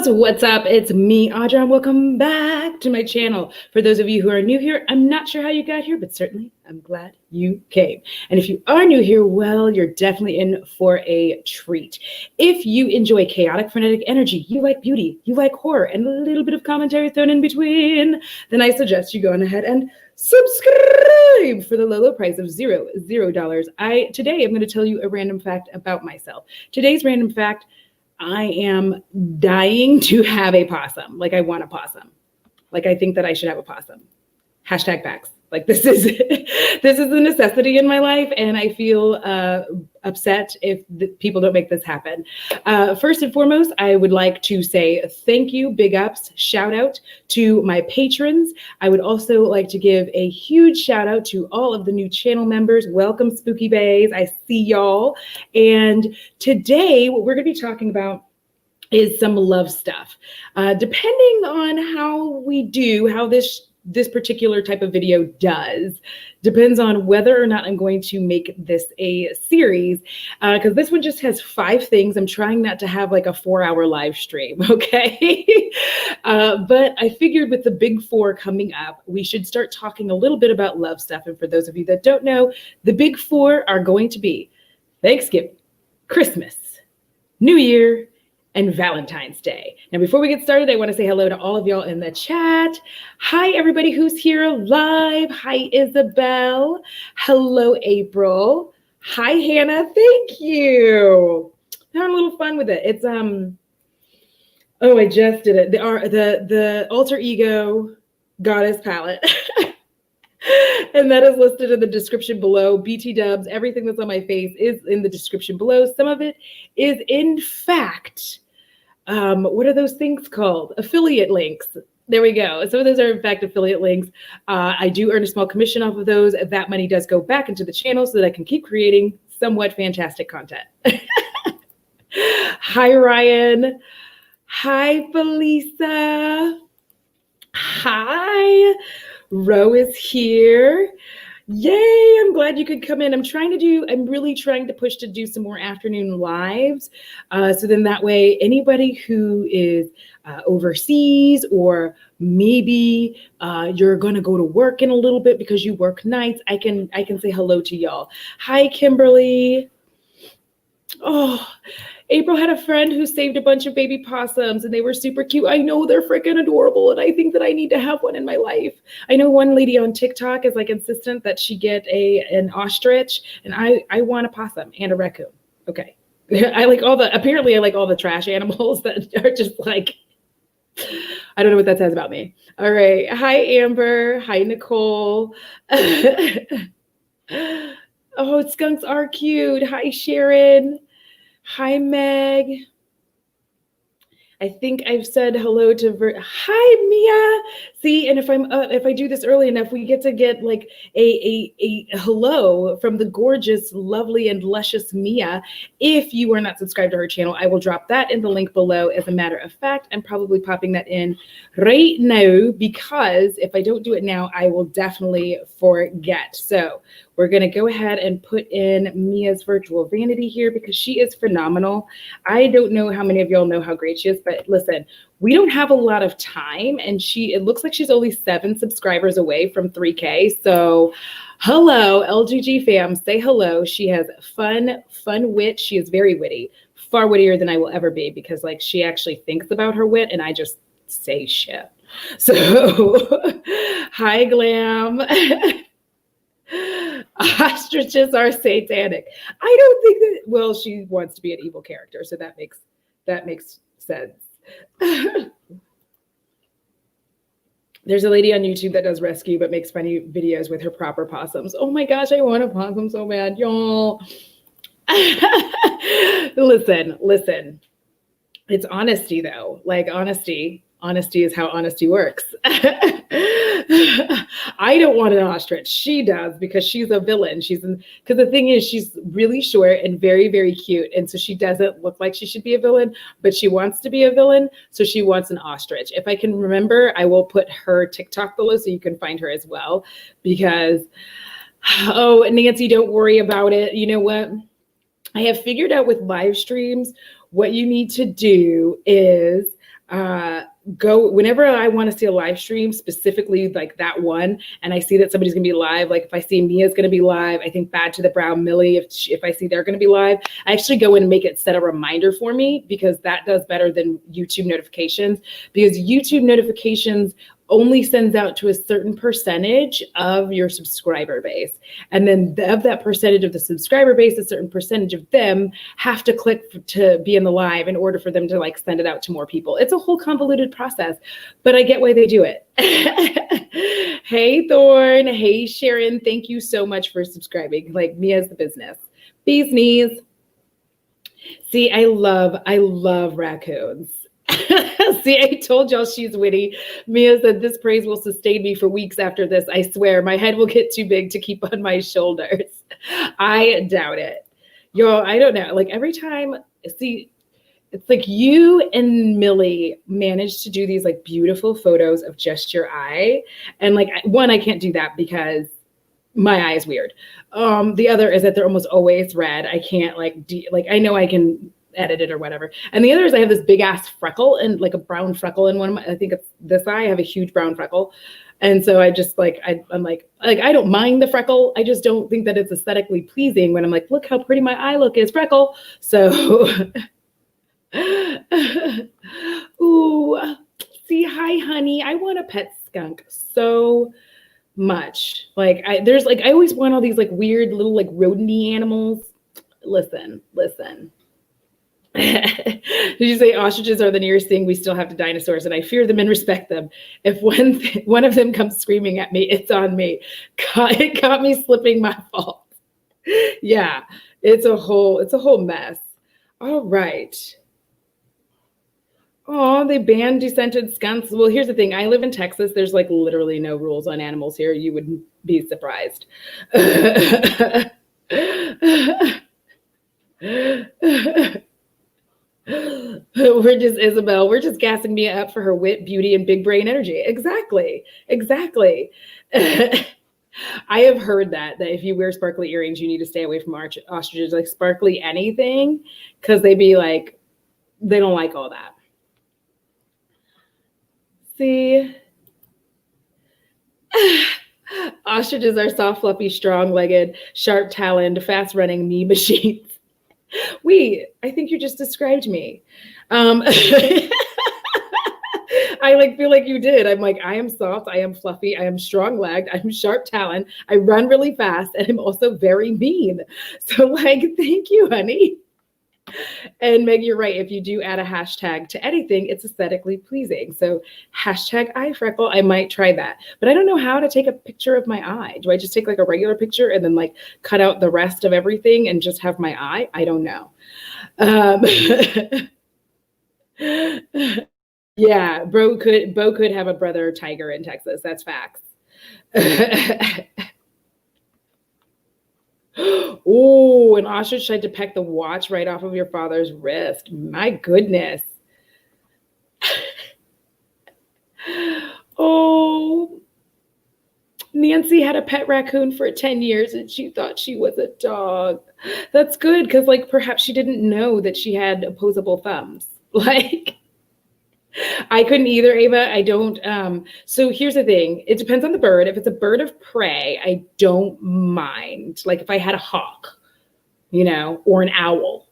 What's up? It's me, Audra, and welcome back to my channel. For those of you who are new here, I'm not sure how you got here, but certainly I'm glad you came. And if you are new here, well, you're definitely in for a treat. If you enjoy chaotic, frenetic energy, you like beauty, you like horror, and a little bit of commentary thrown in between, then I suggest you go on ahead and subscribe for the low, low price of $0. Today, I'm going to tell you a random fact about myself. Today's random fact: I am dying to have a possum. Like, I want a possum. Like, I think that I should have a possum. Hashtag facts. Like, this is a necessity in my life, and I feel upset if people don't make this happen. First and foremost, I would like to say thank you, big ups, shout out to my patrons. I would also like to give a huge shout out to all of the new channel members. Welcome, Spooky Bays. I see y'all. And today, what we're going to be talking about is some love stuff. Depending on how we do, how this particular type of video depends on whether or not I'm going to make this a series, because this one just has 5 things. I'm trying not to have like a 4-hour live stream, okay? But I figured with the big 4 coming up, we should start talking a little bit about love stuff. And for those of you that don't know, the big 4 are going to be Thanksgiving, Christmas, New Year, and Valentine's Day. Now, before we get started, I want to say hello to all of y'all in the chat. Hi, everybody who's here live. Hi, Isabel. Hello, April. Hi, Hannah. Thank you. Having a little fun with it. It's oh, I just did it. The alter ego goddess palette. And that is listed in the description below. BT dubs, everything that's on my face is in the description below. Some of it is, in fact, what are those things called? Affiliate links. There we go. Some of those are, in fact, affiliate links. I do earn a small commission off of those. That money does go back into the channel so that I can keep creating somewhat fantastic content. Hi, Ryan. Hi, Felisa. Hi. Ro is here. Yay, I'm glad you could come in. I'm really trying to push to do some more afternoon lives. So then that way, anybody who is overseas, or maybe you're gonna go to work in a little bit because you work nights, I can say hello to y'all. Hi, Kimberly. Oh, April had a friend who saved a bunch of baby possums, and they were super cute. I know, they're freaking adorable, and I think that I need to have one in my life. I know one lady on TikTok is like insistent that she get an ostrich, and I want a possum and a raccoon. Okay. Apparently I like all the trash animals that are just like, I don't know what that says about me. All right. Hi, Amber. Hi, Nicole. Oh, skunks are cute. Hi, Sharon. Hi, Meg. I think I've said hello to Hi, Mia. See, and if I do this early enough, we get like a hello from the gorgeous, lovely, and luscious Mia. If you are not subscribed to her channel, I will drop that in the link below. As a matter of fact, I'm probably popping that in right now, because if I don't do it now, I will definitely forget. So we're going to go ahead and put in Mia's virtual vanity here, because she is phenomenal. I don't know how many of y'all know how great she is, but listen, we don't have a lot of time, and it looks like she's only 7 subscribers away from 3K. So hello, LGG fam, say hello. She has fun wit. She is very witty, far wittier than I will ever be, because like she actually thinks about her wit and I just say shit. So hi, Glam. Ostriches are satanic. I don't think that, well, she wants to be an evil character, so that makes sense. There's a lady on YouTube that does rescue but makes funny videos with her proper possums. Oh my gosh, I want a possum so bad, y'all. Listen. It's honesty though. Like, honesty is how honesty works. I don't want an ostrich. She does, because she's a villain. Because the thing is, she's really short and very, very cute. And so she doesn't look like she should be a villain, but she wants to be a villain. So she wants an ostrich. If I can remember, I will put her TikTok below so you can find her as well. Because, oh, Nancy, don't worry about it. You know what? I have figured out with live streams, what you need to do is Go whenever I want to see a live stream, specifically like that one, and I see that somebody's gonna be live. Like if I see Mia's gonna be live, I think Bad to the Brown Millie, if I see they're gonna be live, I actually go in and make it set a reminder for me, because that does better than YouTube notifications, because YouTube notifications only sends out to a certain percentage of your subscriber base. And then of that percentage of the subscriber base, a certain percentage of them have to click to be in the live in order for them to like send it out to more people. It's a whole convoluted process, but I get why they do it. Hey, Thorn. Hey, Sharon. Thank you so much for subscribing. Like, Mia's the business. Bees knees. See, I love raccoons. See, I told y'all she's witty. Mia said, this praise will sustain me for weeks after this. I swear my head will get too big to keep on my shoulders. I doubt it. Yo, I don't know. Like every time, see, it's like you and Millie managed to do these like beautiful photos of just your eye. And like one, I can't do that because my eye is weird. The other is that they're almost always red. I can't like, I know I can edit it or whatever. And the other is I have this big ass freckle and like a brown freckle in one of my, I think it's this eye, I have a huge brown freckle. And so I just like, I'm like, I don't mind the freckle. I just don't think that it's aesthetically pleasing when I'm like, look how pretty my eye look is, freckle. So, ooh, see, hi, honey. I want a pet skunk so much. Like I always want all these like weird little like rodent-y animals. Listen. Did you say ostriches are the nearest thing we still have to dinosaurs, and I fear them and respect them. If one of them comes screaming at me, it's on me. It caught me slipping, my fault. Yeah, it's a whole mess. All right. Oh, they banned descented skunks. Well, here's the thing. I live in Texas. There's like literally no rules on animals here. You wouldn't be surprised. We're just gassing Mia up for her wit, beauty, and big brain energy. Exactly. I have heard that if you wear sparkly earrings, you need to stay away from ostriches, like sparkly anything, because they don't like all that. See, ostriches are soft, fluffy, strong-legged, sharp-taloned, fast-running me machines. I think you just described me. I feel like you did. I'm like, I am soft, I am fluffy, I am strong-legged, I'm sharp-taloned, I run really fast, and I'm also very mean. So like, thank you, honey. And Meg, you're right. If you do add a hashtag to anything, it's aesthetically pleasing. So hashtag eye freckle, I might try that. But I don't know how to take a picture of my eye. Do I just take like a regular picture and then like cut out the rest of everything and just have my eye? I don't know. Yeah, Bo could have a brother tiger in Texas. That's facts. Oh, an ostrich tried to peck the watch right off of your father's wrist. My goodness. Oh, Nancy had a pet raccoon for 10 years and she thought she was a dog. That's good, because like perhaps she didn't know that she had opposable thumbs. Like, I couldn't either, Ava. I don't. So here's the thing. It depends on the bird. If it's a bird of prey, I don't mind. Like if I had a hawk, or an owl.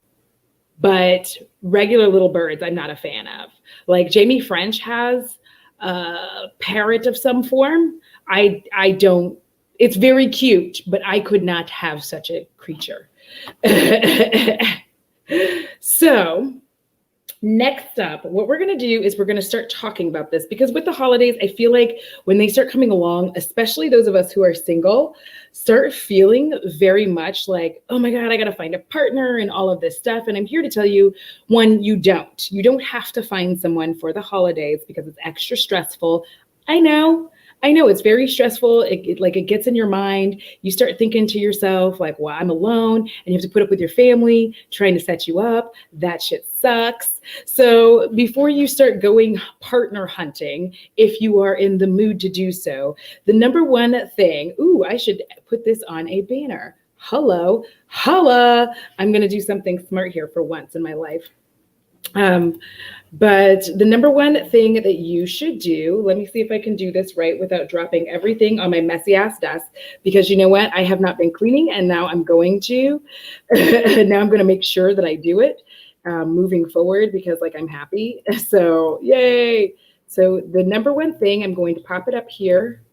But regular little birds, I'm not a fan of. Like Jamie French has a parrot of some form. I don't. It's very cute, but I could not have such a creature. So next up, what we're going to do is we're going to start talking about this, because with the holidays, I feel like when they start coming along, especially those of us who are single, start feeling very much like, oh my God, I got to find a partner and all of this stuff. And I'm here to tell you, one, you don't have to find someone for the holidays because it's extra stressful. I know it's very stressful. It gets in your mind. You start thinking to yourself like, well, I'm alone, and you have to put up with your family trying to set you up. That shit sucks. So before you start going partner hunting, if you are in the mood to do so, the number one thing, I should put this on a banner. Hello, holla. I'm going to do something smart here for once in my life. But the number one thing that you should do, let me see if I can do this right without dropping everything on my messy ass desk, because you know what? I have not been cleaning, and now I'm going to. Now I'm going to make sure that I do it moving forward, because like I'm happy. So yay. So the number one thing, I'm going to pop it up here,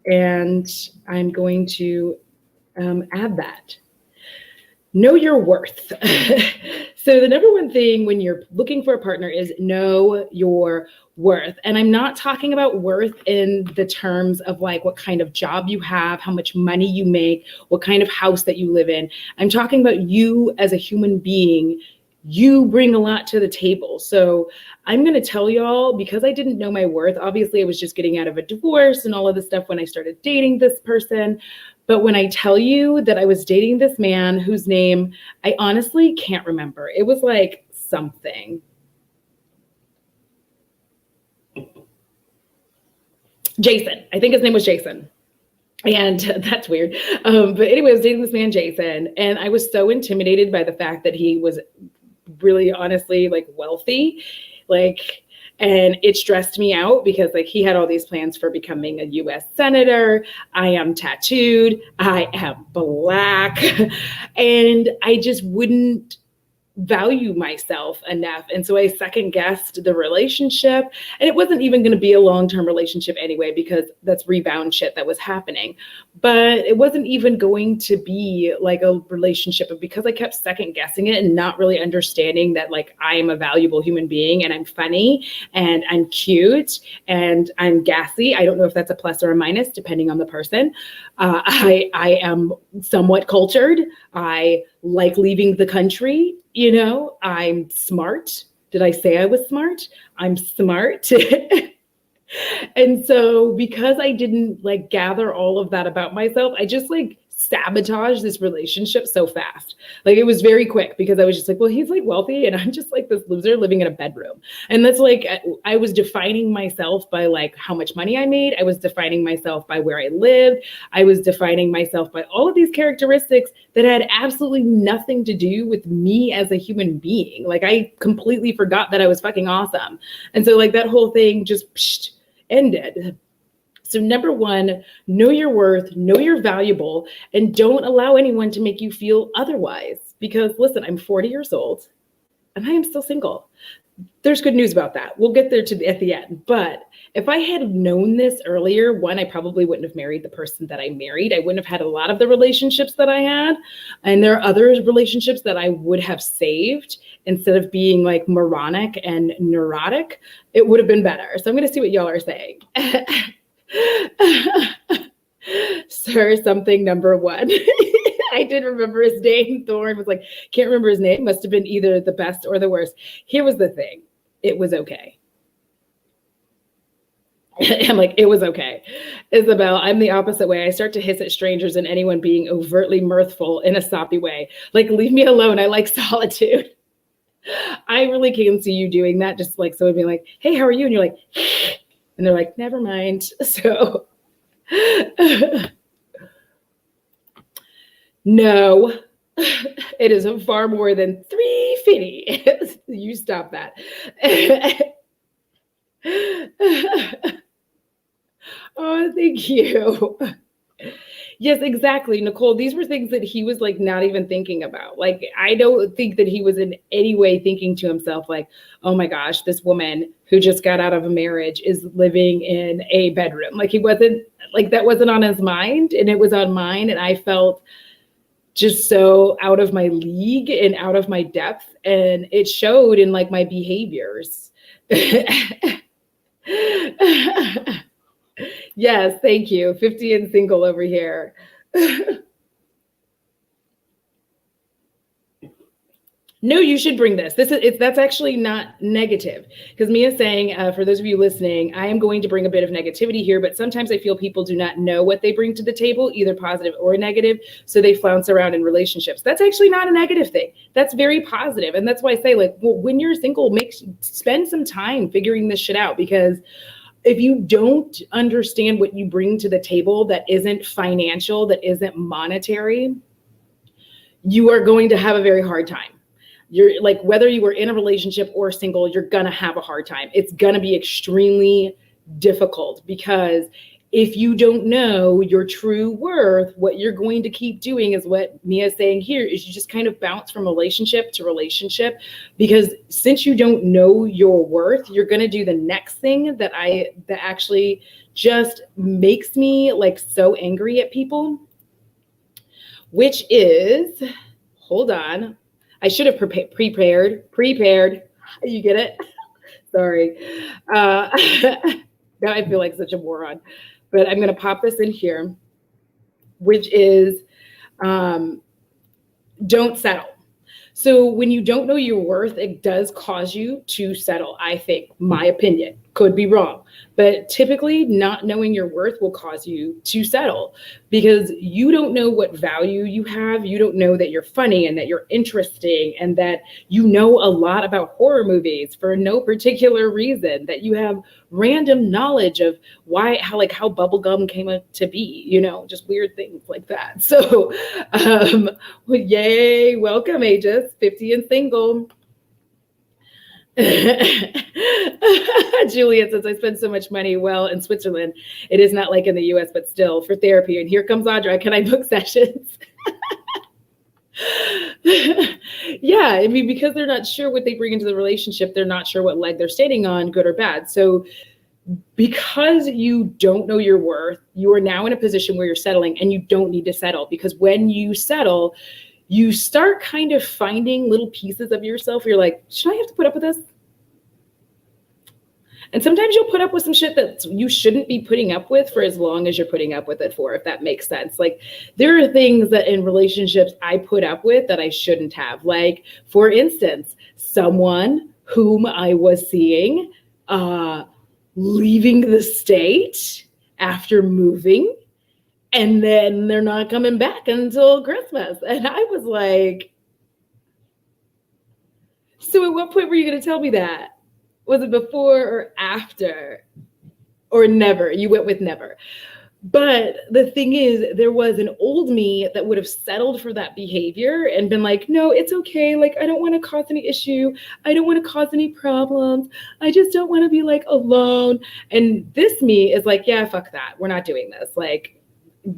and I'm going to add that. Know your worth. So the number one thing when you're looking for a partner is know your worth. And I'm not talking about worth in the terms of like what kind of job you have, how much money you make, what kind of house that you live in. I'm talking about you as a human being. You bring a lot to the table. So I'm going to tell y'all, because I didn't know my worth. Obviously, I was just getting out of a divorce and all of this stuff when I started dating this person. But when I tell you that I was dating this man whose name I honestly can't remember, it was like something. Jason. I think his name was Jason. And that's weird. But anyway, I was dating this man, Jason, and I was so intimidated by the fact that he was really honestly like wealthy, and it stressed me out because like he had all these plans for becoming a US senator. I am tattooed, I am Black, and I just wouldn't value myself enough. And so I second guessed the relationship, and it wasn't even going to be a long-term relationship anyway, because that's rebound shit that was happening. But it wasn't even going to be like a relationship, but because I kept second guessing it and not really understanding that like I am a valuable human being, and I'm funny and I'm cute and I'm gassy. I don't know if that's a plus or a minus depending on the person. I am somewhat cultured. I like leaving the country. You know, I'm smart. Did I say I was smart? I'm smart. And so because I didn't like gather all of that about myself, I just like sabotaged this relationship so fast. Like it was very quick, because I was just like, well, he's like wealthy and I'm just like this loser living in a bedroom. And that's like, I was defining myself by like how much money I made. I was defining myself by where I lived. I was defining myself by all of these characteristics that had absolutely nothing to do with me as a human being. Like I completely forgot that I was fucking awesome. And so like that whole thing just ended. So number one, know your worth, know you're valuable, and don't allow anyone to make you feel otherwise. Because listen, I'm 40 years old and I am still single. There's good news about that. We'll get there at the end. But if I had known this earlier, one, I probably wouldn't have married the person that I married. I wouldn't have had a lot of the relationships that I had. And there are other relationships that I would have saved instead of being like moronic and neurotic. It would have been better. So I'm going to see what y'all are saying. Sir, something number one. I did remember his name. Thorne was like, can't remember his name. Must have been either the best or the worst. Here was the thing. It was okay. I'm like, it was okay. Isabel, I'm the opposite way. I start to hiss at strangers and anyone being overtly mirthful in a soppy way. Like, leave me alone. I like solitude. I really can see you doing that. Just like someone being like, hey, how are you? And you're like, and they're like, never mind. So no, it is far more than 350. You stop that. Oh, thank you. Yes, exactly, Nicole. These were things that he was like not even thinking about. Like, I don't think that he was in any way thinking to himself like, oh my gosh, this woman who just got out of a marriage is living in a bedroom. Like he wasn't like, that wasn't on his mind, and it was on mine. And I felt just so out of my league and out of my depth. And it showed in like my behaviors. Yes, thank you. 50 and single over here. No, you should bring this. That's actually not negative, because Mia's saying, for those of you listening, I am going to bring a bit of negativity here, but sometimes I feel people do not know what they bring to the table, either positive or negative, so they flounce around in relationships. That's actually not a negative thing. That's very positive, and that's why I say, like, well, when you're single, spend some time figuring this shit out, because if you don't understand what you bring to the table that isn't financial, that isn't monetary, you are going to have a very hard time. you're like, whether you were in a relationship or single, you're going to have a hard time. It's going to be extremely difficult, because if you don't know your true worth, what you're going to keep doing is what Mia's saying here, is you just kind of bounce from relationship to relationship, because since you don't know your worth, you're going to do the next thing that actually just makes me like so angry at people, which is, hold on, I should have prepared. You get it? Sorry. Now I feel like such a moron, but I'm going to pop this in here, which is don't settle. So when you don't know your worth, it does cause you to settle, I think. My opinion, could be wrong, but typically not knowing your worth will cause you to settle, because you don't know what value you have. You don't know that you're funny and that you're interesting and that you know a lot about horror movies for no particular reason, that you have random knowledge of how bubblegum came to be, just weird things like that. So yay, welcome ages 50 and single. Juliet says, I spend so much money in Switzerland. It is not like in the US, but still for therapy. And here comes Audra. Can I book sessions? Yeah, I mean, because they're not sure what they bring into the relationship. They're not sure what leg they're standing on, good or bad. So because you don't know your worth, you are now in a position where you're settling, and you don't need to settle, because when you settle, you start kind of finding little pieces of yourself. You're like, should I have to put up with this? And sometimes you'll put up with some shit that you shouldn't be putting up with for as long as you're putting up with it for, if that makes sense. Like, there are things that in relationships I put up with that I shouldn't have. Like, for instance, someone whom I was seeing leaving the state after moving, and then they're not coming back until Christmas. And I was like, so at what point were you going to tell me that? Was it before or after? Or never? You went with never. But the thing is, there was an old me that would have settled for that behavior and been like, no, it's okay. Like, I don't want to cause any issue. I don't want to cause any problems. I just don't want to be like alone. And this me is like, yeah, fuck that. We're not doing this. Like,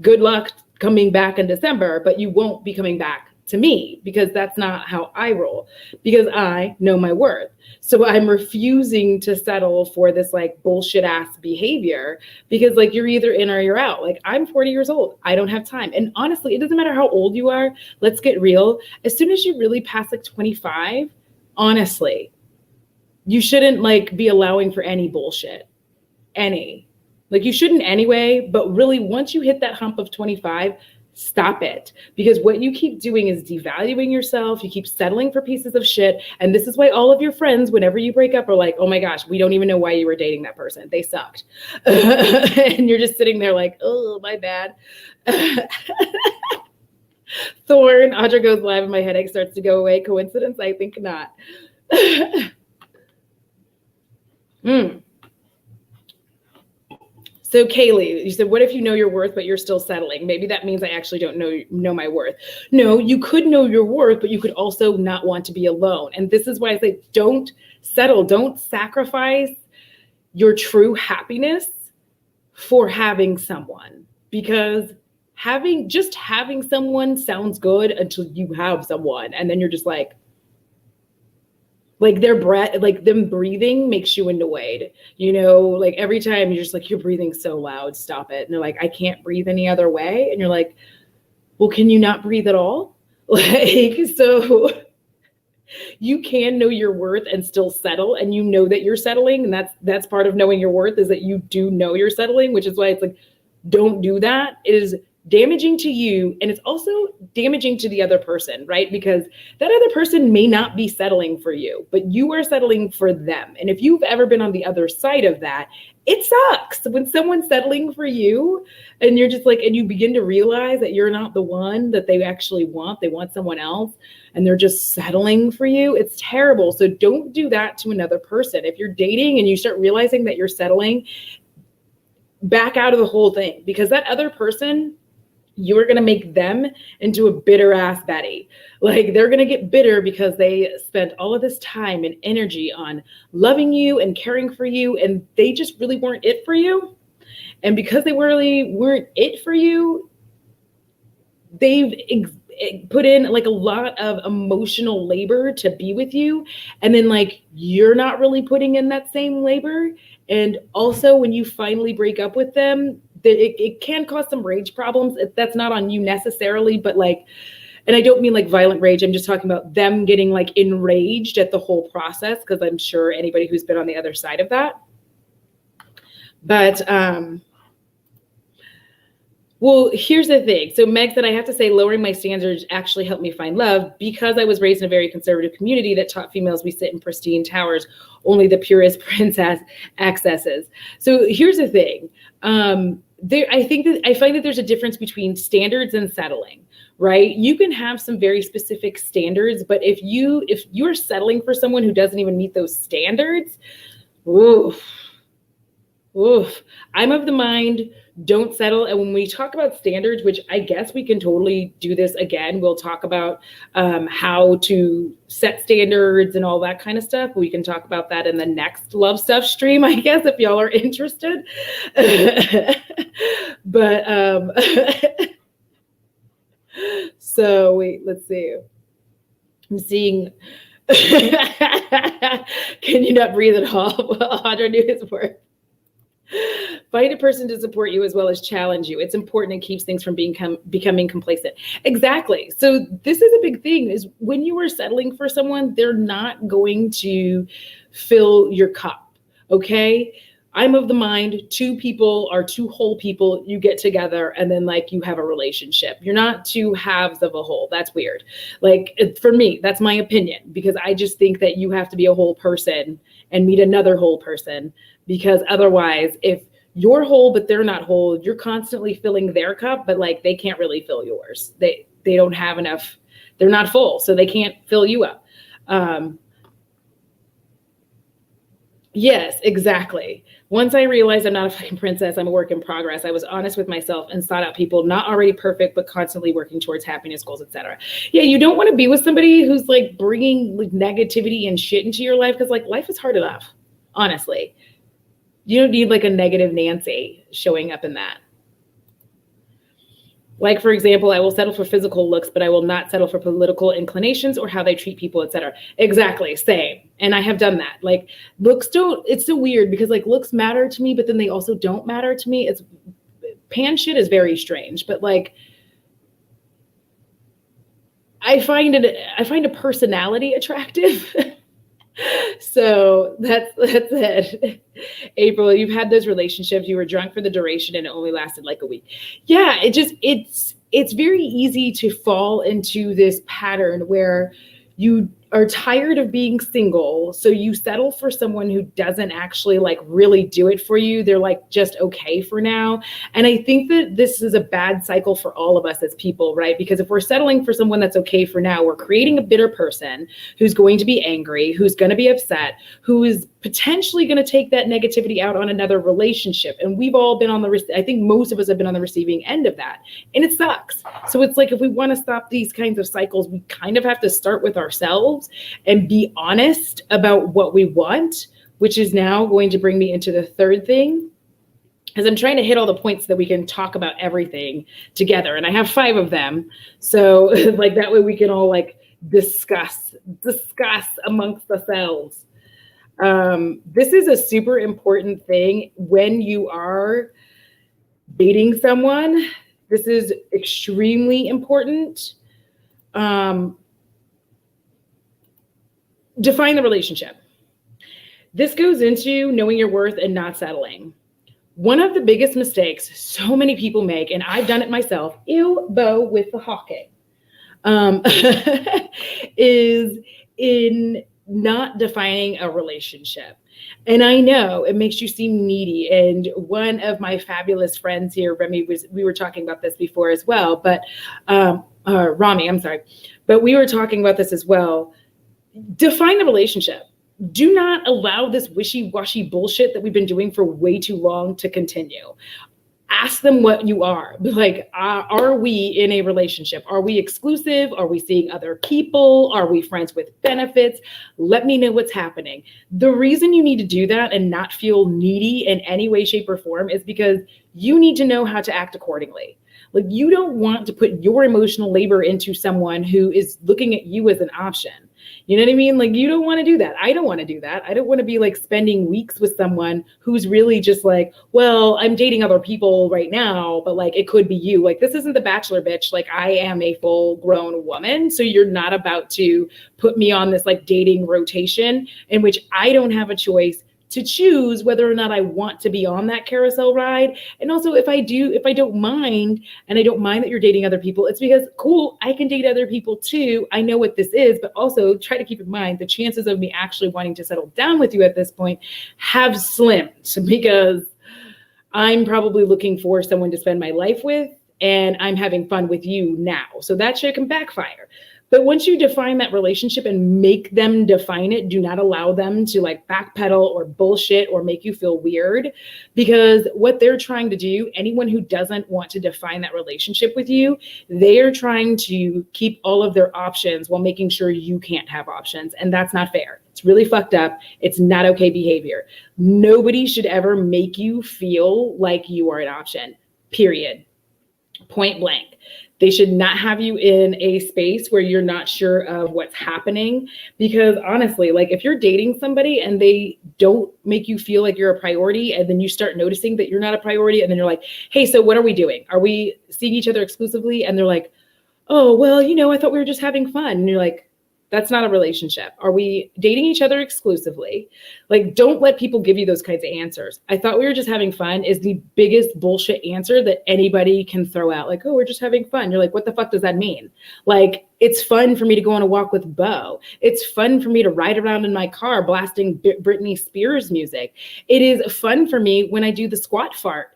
good luck coming back in December, but you won't be coming back to me, because that's not how I roll, because I know my worth. So I'm refusing to settle for this like bullshit ass behavior, because like, you're either in or you're out. Like, I'm 40 years old. I don't have time. And honestly, it doesn't matter how old you are. Let's get real. As soon as you really pass like 25, honestly, you shouldn't like be allowing for any bullshit. Like, you shouldn't anyway, but really once you hit that hump of 25, stop it. Because what you keep doing is devaluing yourself. You keep settling for pieces of shit. And this is why all of your friends, whenever you break up, are like, oh my gosh, we don't even know why you were dating that person. They sucked. And you're just sitting there like, oh, my bad. Thorn, Audra goes live and my headache starts to go away. Coincidence? I think not. So Kaylee, you said, what if you know your worth, but you're still settling? Maybe that means I actually don't know my worth. No, you could know your worth, but you could also not want to be alone. And this is why I say, don't settle. Don't sacrifice your true happiness for having someone, because having someone sounds good until you have someone. And then you're just like their breath, like them breathing makes you annoyed, like every time you're just like, you're breathing so loud, stop it. And they're like, I can't breathe any other way. And you're like, well, can you not breathe at all? Like, so you can know your worth and still settle, and you know that you're settling. And that's part of knowing your worth, is that you do know you're settling, which is why it's like, don't do that. It is damaging to you, and it's also damaging to the other person, right? Because that other person may not be settling for you, but you are settling for them. And if you've ever been on the other side of that, it sucks when someone's settling for you and you're just like, and you begin to realize that you're not the one that they actually want. They want someone else, and they're just settling for you. It's terrible. So don't do that to another person. If you're dating and you start realizing that you're settling, back out of the whole thing, because that other person you're going to make them into a bitter ass Betty. Like they're going to get bitter because they spent all of this time and energy on loving you and caring for you, and they just really weren't it for you. And because they really weren't it for you, they've put in like a lot of emotional labor to be with you. And then like, you're not really putting in that same labor. And also when you finally break up with them, it can cause some rage problems. That's not on you necessarily, but like, and I don't mean like violent rage. I'm just talking about them getting like enraged at the whole process, because I'm sure anybody who's been on the other side of that. But, well, here's the thing. So Meg said, I have to say lowering my standards actually helped me find love because I was raised in a very conservative community that taught females we sit in pristine towers, only the purest princess accesses. So here's the thing. I find that there's a difference between standards and settling, right? You can have some very specific standards, but if you're settling for someone who doesn't even meet those standards, oof, I'm of the mind, don't settle. And when we talk about standards, which I guess we can totally do this again, we'll talk about how to set standards and all that kind of stuff. We can talk about that in the next love stuff stream, I guess, if y'all are interested. But so wait, let's see. I'm seeing. Can you not breathe at all? Well, Audra knew his work. Find a person to support you as well as challenge you. It's important and keeps things from becoming complacent. Exactly. So this is a big thing, is when you are settling for someone, they're not going to fill your cup. Okay. I'm of the mind, two people are two whole people. You get together and then like you have a relationship. You're not two halves of a whole. That's weird. Like for me, that's my opinion, because I just think that you have to be a whole person and meet another whole person, because otherwise if you're whole, but they're not whole, you're constantly filling their cup, but like they can't really fill yours. They don't have enough. They're not full, so they can't fill you up. Yes, exactly. Once I realized I'm not a fucking princess, I'm a work in progress, I was honest with myself and sought out people not already perfect, but constantly working towards happiness goals, etc. Yeah, you don't want to be with somebody who's like bringing like negativity and shit into your life, because like life is hard enough, honestly. You don't need like a negative Nancy showing up in that. Like, for example, I will settle for physical looks, but I will not settle for political inclinations or how they treat people, etc. Exactly, same. And I have done that. Like, looks don't, it's so weird because like looks matter to me, but then they also don't matter to me. It's, pan shit is very strange, but like, I find a personality attractive. So that's it. April, you've had those relationships, you were drunk for the duration and it only lasted like a week. Yeah, it's very easy to fall into this pattern where you are tired of being single, so you settle for someone who doesn't actually like really do it for you. They're like just okay for now. And I think that this is a bad cycle for all of us as people, right? Because if we're settling for someone that's okay for now, we're creating a bitter person who's going to be angry, who's going to be upset, who is potentially going to take that negativity out on another relationship. And we've all been on I think most of us have been on the receiving end of that. And it sucks. So it's like, if we want to stop these kinds of cycles, we kind of have to start with ourselves and be honest about what we want, which is now going to bring me into the third thing, as I'm trying to hit all the points that we can talk about everything together. And I have 5 of them. So like that way we can all like discuss amongst ourselves. This is a super important thing when you are dating someone. This is extremely important. Define the relationship. This goes into knowing your worth and not settling. One of the biggest mistakes so many people make, and I've done it myself, ew, Bo with the hawking, is in not defining a relationship. And I know it makes you seem needy. And one of my fabulous friends here, Remy, we were talking about this before as well, but Rami, I'm sorry, but we were talking about this as well. Define the relationship. Do not allow this wishy-washy bullshit that we've been doing for way too long to continue. ask them what you are. Like, are we in a relationship? Are we exclusive? Are we seeing other people? Are we friends with benefits? Let me know what's happening. The reason you need to do that and not feel needy in any way, shape, or form is because you need to know how to act accordingly. Like, you don't want to put your emotional labor into someone who is looking at you as an option. You know what I mean? Like, you don't want to do that. I don't want to do that. I don't want to be like spending weeks with someone who's really just like, well, I'm dating other people right now, but like, it could be you. Like, this isn't The Bachelor, bitch. Like, I am a full grown woman. So you're not about to put me on this like dating rotation in which I don't have a choice to choose whether or not I want to be on that carousel ride. And also, if I don't mind, and I don't mind that you're dating other people, it's because, cool, I can date other people too. I know what this is, but also try to keep in mind the chances of me actually wanting to settle down with you at this point have slimmed, because I'm probably looking for someone to spend my life with, and I'm having fun with you now. So that shit can backfire. But once you define that relationship and make them define it, do not allow them to like backpedal or bullshit or make you feel weird, because what they're trying to do, anyone who doesn't want to define that relationship with you, they are trying to keep all of their options while making sure you can't have options. And that's not fair. It's really fucked up. It's not okay behavior. Nobody should ever make you feel like you are an option, period. Point blank. They should not have you in a space where you're not sure of what's happening, because honestly, like, if you're dating somebody and they don't make you feel like you're a priority, and then you start noticing that you're not a priority, and then you're like, hey, so what are we doing? Are we seeing each other exclusively? And they're like, oh, well, I thought we were just having fun. And you're like, that's not a relationship. Are we dating each other exclusively? Like, don't let people give you those kinds of answers. I thought we were just having fun is the biggest bullshit answer that anybody can throw out. Like, oh, we're just having fun. You're like, what the fuck does that mean? Like, it's fun for me to go on a walk with Bo. It's fun for me to ride around in my car blasting Britney Spears music. It is fun for me when I do the squat fart.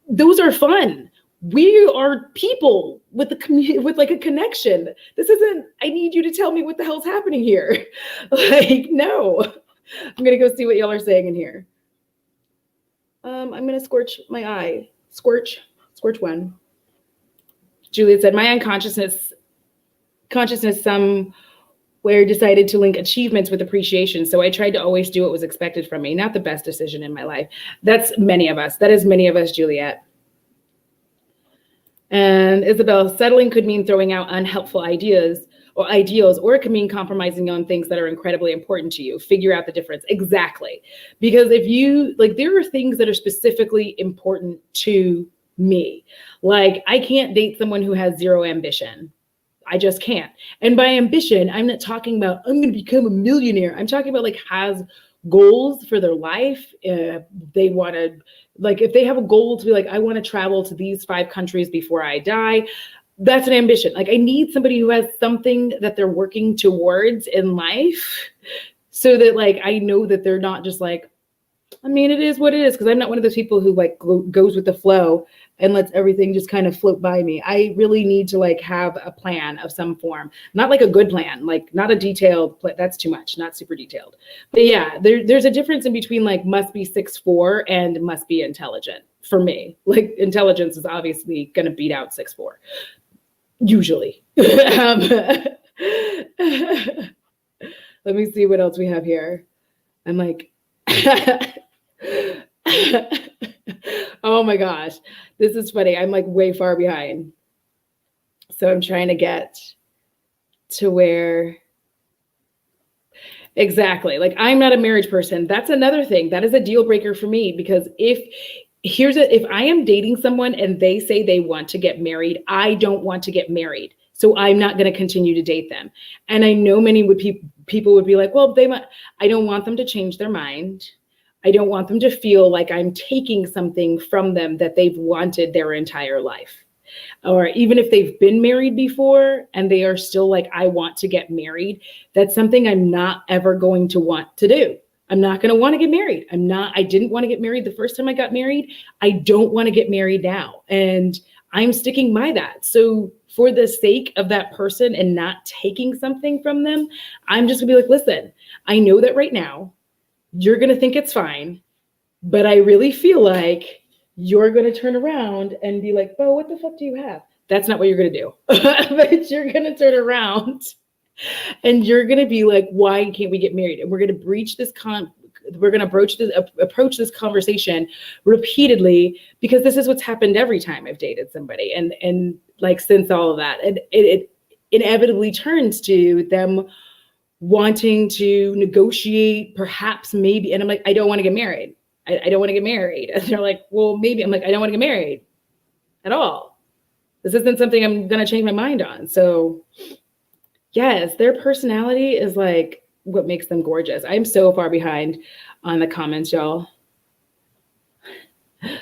Those are fun. We are people with with like a connection. This isn't, I need you to tell me what the hell's happening here. Like, no. I'm gonna go see what y'all are saying in here. I'm gonna scorch my eye. Scorch one. Juliet said, my consciousness somewhere decided to link achievements with appreciation. So I tried to always do what was expected from me. Not the best decision in my life. That's many of us. That is many of us, Juliet. And Isabel, settling could mean throwing out unhelpful ideas or ideals, or it could mean compromising on things that are incredibly important to you. Figure out the difference. Exactly. Because if you, like, there are things that are specifically important to me. Like, I can't date someone who has zero ambition. I just can't. And by ambition, I'm not talking about, I'm going to become a millionaire. I'm talking about like has goals for their life. They want to, like, if they have a goal to be like, I want to travel to these 5 countries before I die, that's an ambition. Like, I need somebody who has something that they're working towards in life, so that like, I know that they're not just like, I mean, it is what it is. Because I'm not one of those people who like goes with the flow and lets everything just kind of float by me. I really need to like have a plan of some form, not like a good plan, like not a detailed plan. That's too much, not super detailed. But yeah, there's a difference in between like must be 6'4" and must be intelligent for me. Like, intelligence is obviously going to beat out 6'4", usually. Let me see what else we have here. I'm like, oh my gosh, this is funny. I'm like way far behind. So I'm trying to get to where, exactly, like, I'm not a marriage person. That's another thing. That is a deal breaker for me, because if I am dating someone and they say they want to get married, I don't want to get married. So I'm not going to continue to date them. And I know many people would be like, well, I don't want them to change their mind. I don't want them to feel like I'm taking something from them that they've wanted their entire life. Or even if they've been married before and they are still like, I want to get married, that's something I'm not ever going to want to do. I'm not going to want to get married. I didn't want to get married the first time I got married. I don't want to get married now. And I'm sticking by that. So for the sake of that person and not taking something from them, I'm just gonna be like, listen, I know that right now you're gonna think it's fine, but I really feel like you're going to turn around and be like, Bo, what the fuck do you have? That's not what you're going to do. But you're going to turn around and you're going to be like, why can't we get married? And we're going to we're going to approach this conversation repeatedly, because this is what's happened every time I've dated somebody. And like, since all of that, it inevitably turns to them wanting to negotiate, perhaps, maybe. And I'm like, I don't want to get married. I don't want to get married. And they're like, well, maybe. I'm like, I don't want to get married at all. This isn't something I'm going to change my mind on. So yes, their personality is like what makes them gorgeous. I'm so far behind on the comments, y'all.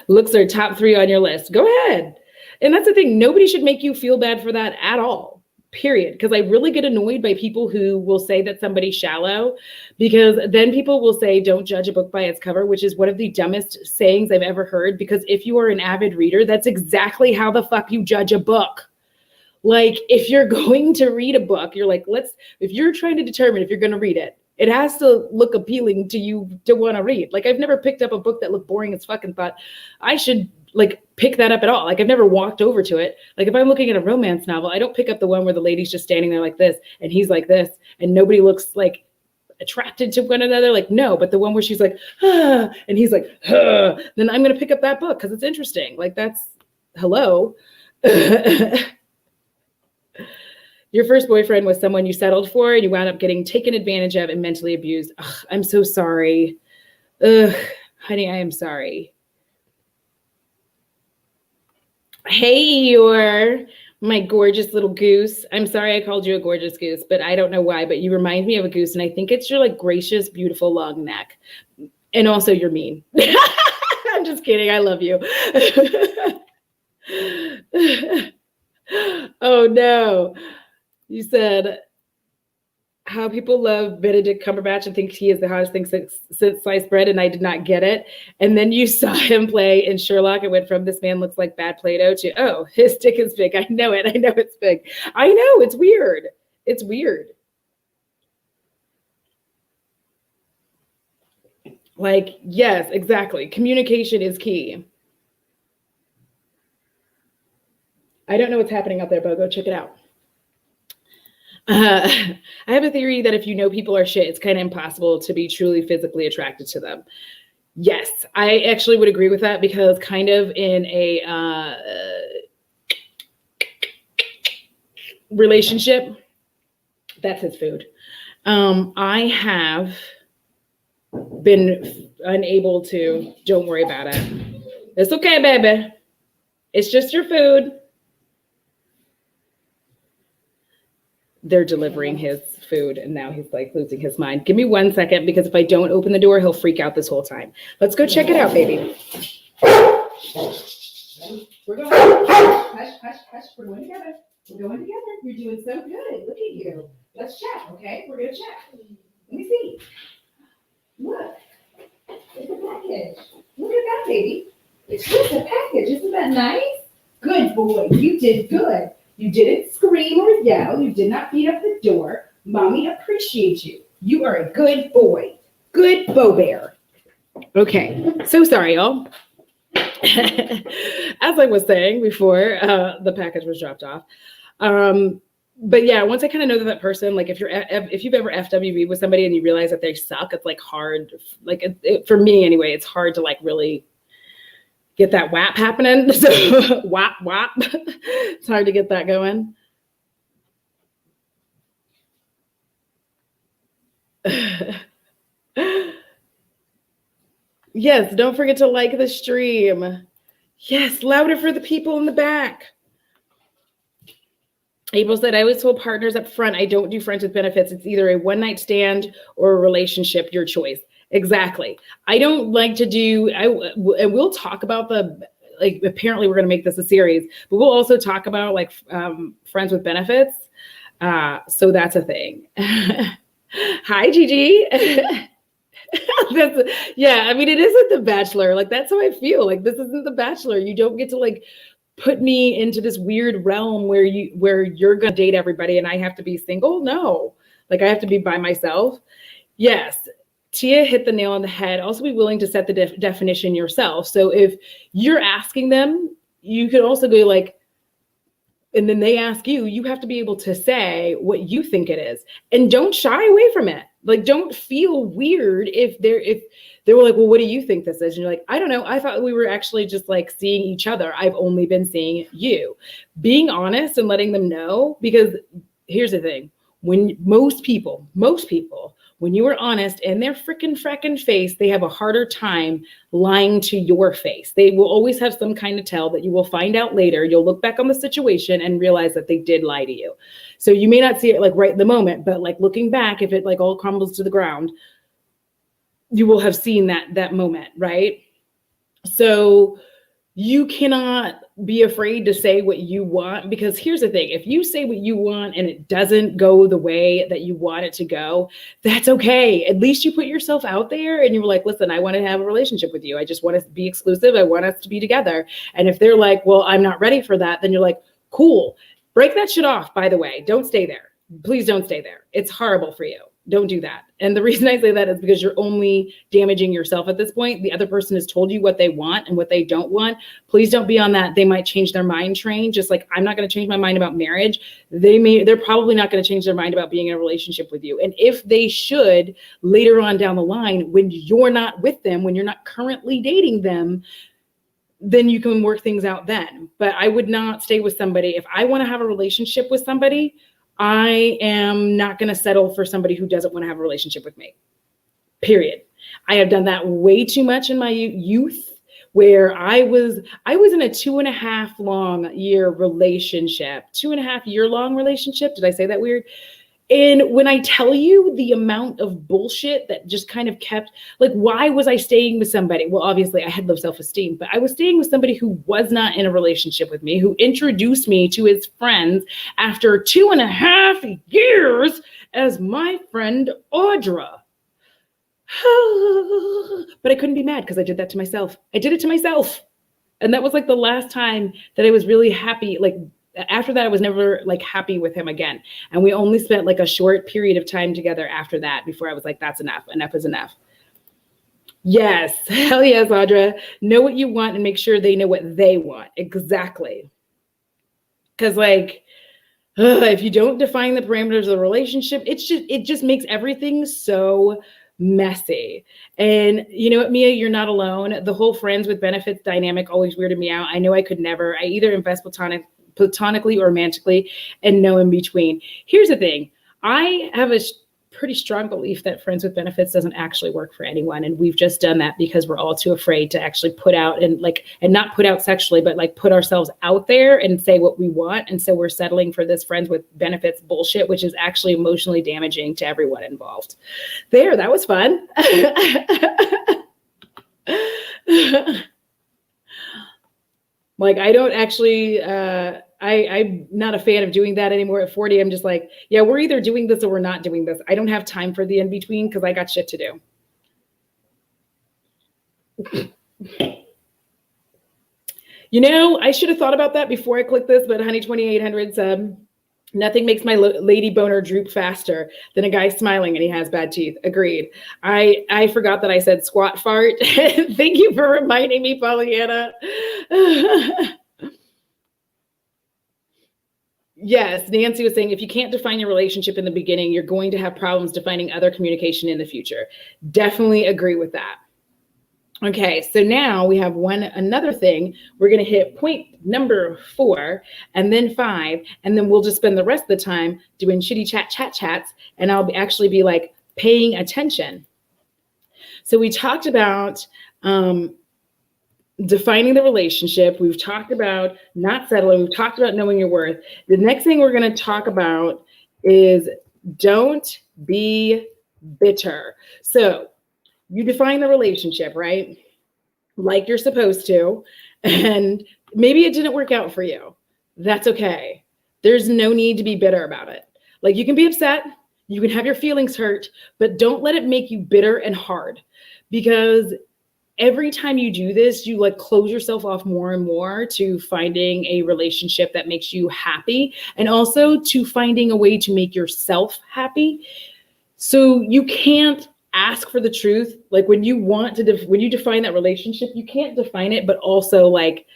Looks are top 3 on your list. Go ahead. And that's the thing. Nobody should make you feel bad for that at all, period. Because I really get annoyed by people who will say that somebody's shallow, because then people will say, don't judge a book by its cover, which is one of the dumbest sayings I've ever heard. Because if you are an avid reader, that's exactly how the fuck you judge a book. Like, if you're going to read a book, you're like, if you're trying to determine if you're going to read it, it has to look appealing to you to want to read. Like, I've never picked up a book that looked boring as fuck and thought I should like pick that up at all. Like, I've never walked over to it. Like, if I'm looking at a romance novel, I don't pick up the one where the lady's just standing there like this and he's like this and nobody looks like attracted to one another. Like, no, but the one where she's like, ah, and he's like, ah, then I'm going to pick up that book because it's interesting. Like, that's hello. Your first boyfriend was someone you settled for and you wound up getting taken advantage of and mentally abused. Ugh, I'm so sorry. Ugh, honey, I am sorry. Hey, you're my gorgeous little goose. I'm sorry I called you a gorgeous goose, but I don't know why, but you remind me of a goose. And I think it's your like gracious, beautiful long neck. And also you're mean. I'm just kidding. I love you. Oh no. You said how people love Benedict Cumberbatch and think he is the hottest thing since sliced bread, and I did not get it. And then you saw him play in Sherlock and went from this man looks like bad Play-Doh to, oh, his dick is big. I know it. I know it's big. I know. It's weird. It's weird. Like, yes, exactly. Communication is key. I don't know what's happening out there, but go check it out. I have a theory that if you know people are shit, it's kind of impossible to be truly physically attracted to them. Yes, I actually would agree with that, because kind of in a relationship, that's his food. I have been unable to, don't worry about it. It's okay, baby. It's just your food. They're delivering his food and now he's like losing his mind. Give me 1 second, because if I don't open the door, he'll freak out this whole time. Let's go check it out, baby. We're going. Hush, hush, hush. We're going together. We're going together. You're doing so good. Look at you. Let's check, okay? We're going to check. Let me see. Look. It's a package. Look at that, baby. It's just a package. Isn't that nice? Good boy. You did good. You didn't scream or yell. You did not beat up the door. Mommy appreciates you. You are a good boy. Good Bo Bear. Okay. So sorry, y'all. As I was saying before the package was dropped off. But yeah, once I kind of know that person, like if you've ever FWB with somebody and you realize that they suck, it's like hard. Like for me anyway, it's hard to like really get that WAP happening. So WAP. It's hard to get that going. Yes, don't forget to like the stream. Yes, louder for the people in the back. April said, I always told partners up front, I don't do friends with benefits. It's either a one-night stand or a relationship, your choice. Exactly. I don't like to do, and we'll talk about like, apparently we're going to make this a series, but we'll also talk about like friends with benefits. So that's a thing. Hi, Gigi. Yeah, I mean, it isn't The Bachelor. Like, that's how I feel. Like, this isn't The Bachelor. You don't get to like put me into this weird realm where you're going to date everybody and I have to be single. No, like I have to be by myself. Yes. Tia hit the nail on the head. Also be willing to set the definition yourself. So if you're asking them, you could also go like, and then they ask you, you have to be able to say what you think it is. And don't shy away from it. Like, don't feel weird if they were like, well, what do you think this is? And you're like, I don't know. I thought we were actually just like seeing each other. I've only been seeing you. Being honest and letting them know, because here's the thing. When most people, when you are honest in their frickin' face, they have a harder time lying to your face. They will always have some kind of tell that you will find out later. You'll look back on the situation and realize that they did lie to you. So you may not see it like right in the moment, but like looking back, if it like all crumbles to the ground, you will have seen that moment, right? So you cannot be afraid to say what you want, because here's the thing. If you say what you want and it doesn't go the way that you want it to go, that's okay. At least you put yourself out there and you were like, listen, I want to have a relationship with you. I just want us to be exclusive. I want us to be together. And if they're like, well, I'm not ready for that, then you're like, cool. Break that shit off, by the way. Don't stay there. Please don't stay there. It's horrible for you. Don't do that. And the reason I say that is because you're only damaging yourself at this point. The other person has told you what they want and what they don't want. Please don't be on that. They might change their mind train. Just like I'm not going to change my mind about marriage. They're probably not going to change their mind about being in a relationship with you. And if they should later on down the line, when you're not with them, when you're not currently dating them, then you can work things out then. But I would not stay with somebody. If I want to have a relationship with somebody, I am not going to settle for somebody who doesn't want to have a relationship with me, period. I have done that way too much in my youth, where I was in a 2.5 year relationship, 2.5 year long relationship. Did I say that weird? And when I tell you the amount of bullshit that just kind of kept, like, why was I staying with somebody? Well, obviously I had low self-esteem, but I was staying with somebody who was not in a relationship with me, who introduced me to his friends after 2.5 years as my friend Audra. But I couldn't be mad because I did that to myself. I did it to myself. And that was like the last time that I was really happy. Like, after that, I was never like happy with him again. And we only spent like a short period of time together after that before I was like, that's enough. Enough is enough. Yes. Hell yes, Audra. Know what you want and make sure they know what they want. Exactly. Because like, if you don't define the parameters of the relationship, it just makes everything so messy. And you know what, Mia, you're not alone. The whole friends with benefits dynamic always weirded me out. I know I could never. I either invest platonically or romantically and no in between. Here's the thing. I have a pretty strong belief that friends with benefits doesn't actually work for anyone. And we've just done that because we're all too afraid to actually put out and not put out sexually, but like put ourselves out there and say what we want. And so we're settling for this friends with benefits bullshit, which is actually emotionally damaging to everyone involved. There, that was fun. Like, I don't actually, I'm not a fan of doing that anymore at 40. I'm just like, yeah, we're either doing this or we're not doing this. I don't have time for the in-between because I got shit to do. You know, I should have thought about that before I clicked this, but Honey 2800 said, nothing makes my lady boner droop faster than a guy smiling and he has bad teeth. Agreed. I forgot that I said squat fart. Thank you for reminding me, Pollyanna. Yes, Nancy was saying, if you can't define your relationship in the beginning, you're going to have problems defining other communication in the future. Definitely agree with that. Okay, so now we have another thing. We're going to hit point number 4 and then 5, and then we'll just spend the rest of the time doing shitty chats, and I'll actually be like paying attention. So we talked about defining the relationship. We've talked about not settling. We've talked about knowing your worth. The next thing we're going to talk about is don't be bitter. So you define the relationship, right? Like you're supposed to. And maybe it didn't work out for you. That's okay. There's no need to be bitter about it. Like, you can be upset. You can have your feelings hurt, but don't let it make you bitter and hard, because every time you do this, you like close yourself off more and more to finding a relationship that makes you happy, and also to finding a way to make yourself happy. So you can't ask for the truth. Like when you want to, when you define that relationship, you can't define it, but also like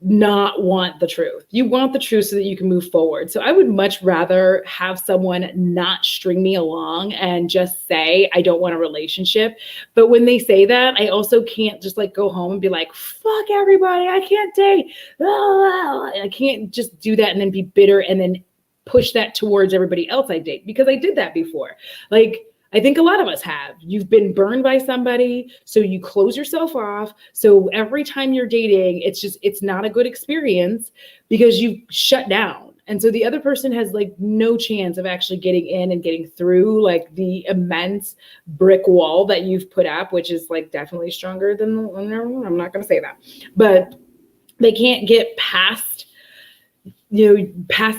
not want the truth. You want the truth so that you can move forward. So I would much rather have someone not string me along and just say, I don't want a relationship. But when they say that, I also can't just like go home and be like, fuck everybody, I can't date. I can't just do that and then be bitter and then push that towards everybody else I date, because I did that before. Like, I think a lot of us have. You've been burned by somebody, so you close yourself off. So every time you're dating, it's not a good experience because you've shut down. And so the other person has like no chance of actually getting in and getting through like the immense brick wall that you've put up, which is like definitely stronger than I'm not going to say that, but they can't get past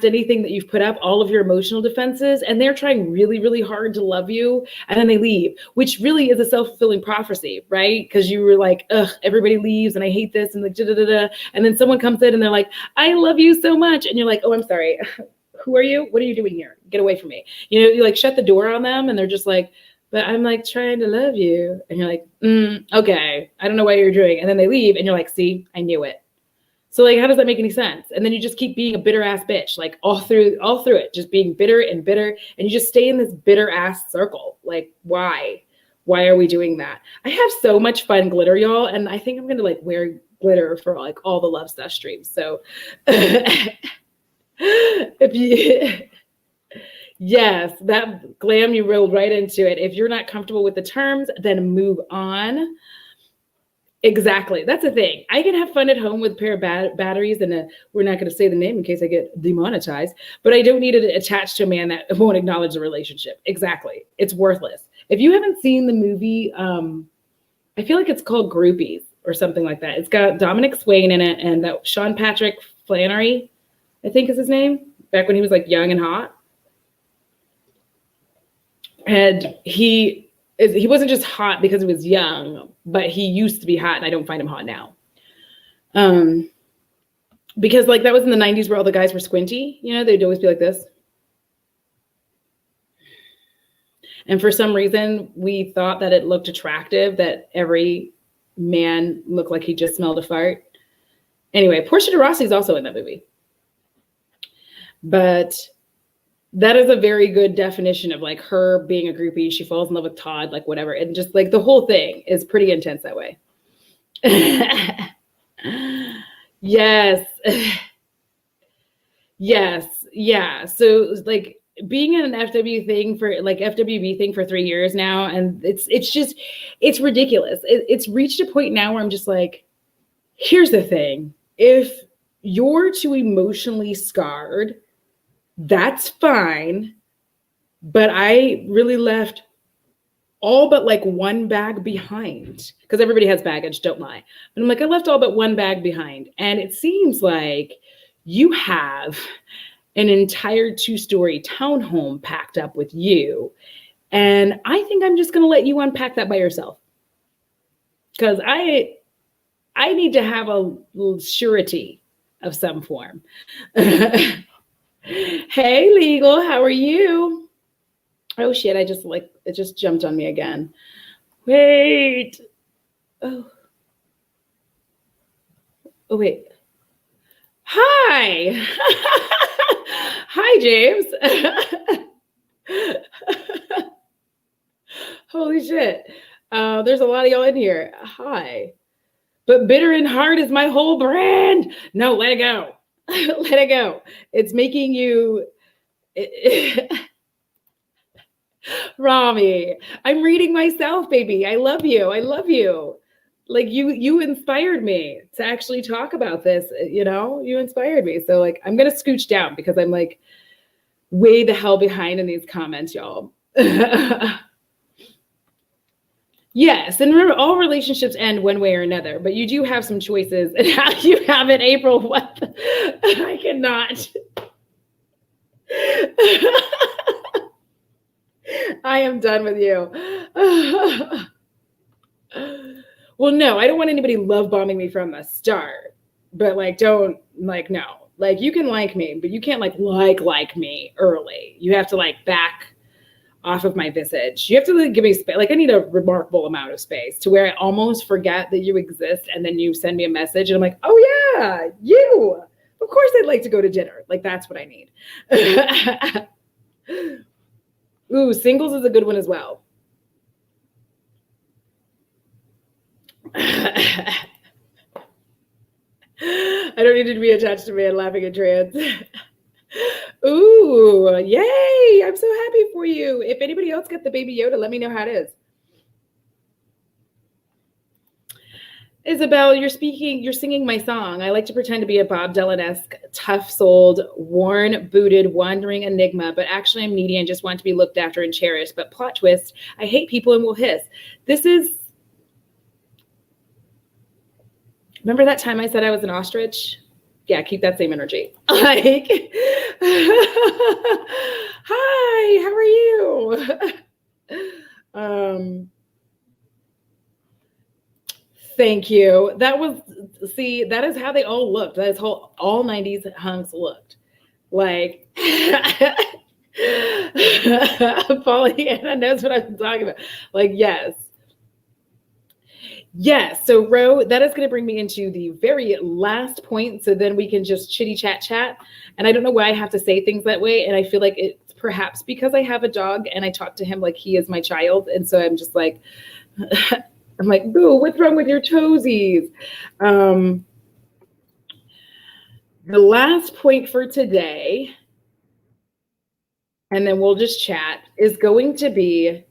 anything that you've put up, all of your emotional defenses, and they're trying really, really hard to love you, and then they leave, which really is a self-fulfilling prophecy, right? Because you were like, ugh, everybody leaves, and I hate this, and like, da-da-da-da, and then someone comes in, and they're like, I love you so much, and you're like, oh, I'm sorry, who are you? What are you doing here? Get away from me. You like shut the door on them, and they're just like, but I'm like trying to love you, and you're like, okay, I don't know what you're doing, and then they leave, and you're like, see, I knew it. So like, how does that make any sense? And then you just keep being a bitter ass bitch, like all through it, just being bitter, and you just stay in this bitter ass circle. Like, why? Why are we doing that? I have so much fun glitter, y'all. And I think I'm going to like wear glitter for like all the Love Stuff streams. So yes, that glam, you rolled right into it. If you're not comfortable with the terms, then move on. Exactly. That's the thing. I can have fun at home with a pair of batteries, and we're not going to say the name in case I get demonetized, but I don't need it attached to a man that won't acknowledge the relationship. Exactly. It's worthless. If you haven't seen the movie, I feel like it's called Groupies or something like that. It's got Dominic Swain in it, and that Sean Patrick Flannery, I think is his name, back when he was like young and hot. And he wasn't just hot because he was young, but he used to be hot, and I don't find him hot now. Because like that was in the 90s where all the guys were squinty, they'd always be like this. And for some reason, we thought that it looked attractive that every man looked like he just smelled a fart. Anyway, Portia de Rossi is also in that movie. But that is a very good definition of like her being a groupie. She falls in love with Todd, like whatever. And just like the whole thing is pretty intense that way. Yes. Yes. Yeah. So like being in an FWB thing for 3 years now. And it's ridiculous. It's reached a point now where I'm just like, here's the thing. If you're too emotionally scarred, that's fine, but I really left all but like one bag behind, because everybody has baggage, don't lie. But I'm like, I left all but one bag behind. And it seems like you have an entire 2-story townhome packed up with you. And I think I'm just going to let you unpack that by yourself. Because I need to have a little surety of some form. Hey, Legal, how are you? Oh shit, it just jumped on me again. Wait. Oh wait. Hi. Hi, James. Holy shit. There's a lot of y'all in here. Hi. But Bitter and Hard is my whole brand. No, let it go. Let it go. It's making you Rami, I'm reading myself, baby. I love you. I love you. Like you inspired me to actually talk about this, you inspired me. So like, I'm going to scooch down because I'm like way the hell behind in these comments, y'all. Yes, and remember, all relationships end one way or another, but you do have some choices. And how you have it, April? What? I cannot. I am done with you. Well, no, I don't want anybody love bombing me from the start. But like, don't like, no. Like, you can like me, but you can't like me early. You have to like back off of my visage. You have to like give me space. Like I need a remarkable amount of space to where I almost forget that you exist. And then you send me a message and I'm like, oh yeah, you. Of course I'd like to go to dinner. Like that's what I need. Ooh, singles is a good one as well. I don't need to be attached to man laughing at trans. Ooh, yay. I'm so happy for you. If anybody else got the baby Yoda, let me know how it is. Isabel, you're singing my song. I like to pretend to be a Bob Dylan-esque, tough-souled, worn, booted, wandering enigma, but actually I'm needy and just want to be looked after and cherished. But plot twist, I hate people and will hiss. Remember that time I said I was an ostrich? Yeah, keep that same energy. Like, hi, how are you? Thank you. That is how they all looked. That is how all 90s hunks looked. Like, Pollyanna knows what I'm talking about. Like, yes. Yes. So, Ro, that is going to bring me into the very last point. So then we can just chitty chat. And I don't know why I have to say things that way. And I feel like it's perhaps because I have a dog and I talk to him like he is my child. And so I'm just like, I'm like, boo, what's wrong with your toesies? The last point for today, and then we'll just chat, is going to be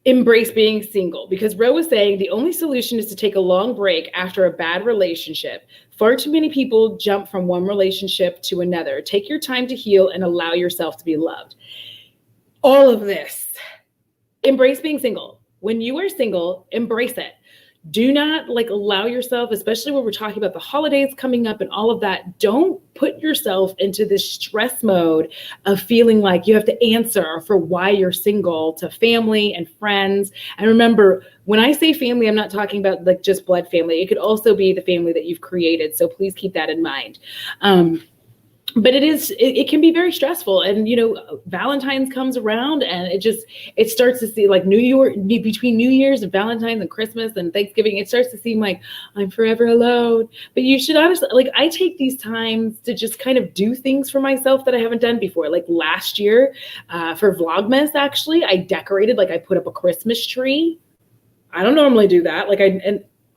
embrace being single. Because Ro was saying the only solution is to take a long break after a bad relationship. Far too many people jump from one relationship to another. Take your time to heal and allow yourself to be loved. All of this. Embrace being single. When you are single, embrace it. Do not like allow yourself, especially when we're talking about the holidays coming up and all of that, don't put yourself into this stress mode of feeling like you have to answer for why you're single to family and friends. And remember, when I say family, I'm not talking about like just blood family. It could also be the family that you've created. So please keep that in mind. But it can be very stressful. And, you know, Valentine's comes around and it starts to see like between New Year's and Valentine's and Christmas and Thanksgiving, it starts to seem like I'm forever alone. But you should honestly, like I take these times to just kind of do things for myself that I haven't done before. Like last year for Vlogmas, actually, I decorated, like I put up a Christmas tree. I don't normally do that.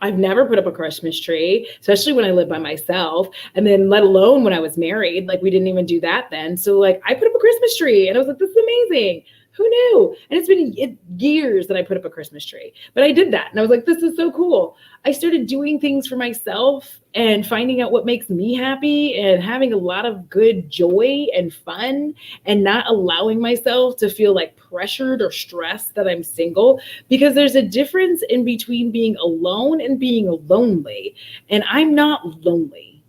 I've never put up a Christmas tree, especially when I live by myself. And then let alone when I was married, like we didn't even do that then. So like I put up a Christmas tree and I was like, this is amazing. Who knew? And it's been years that I put up a Christmas tree, but I did that. And I was like, this is so cool. I started doing things for myself and finding out what makes me happy and having a lot of good joy and fun and not allowing myself to feel like pressured or stressed that I'm single, because there's a difference in between being alone and being lonely. And I'm not lonely.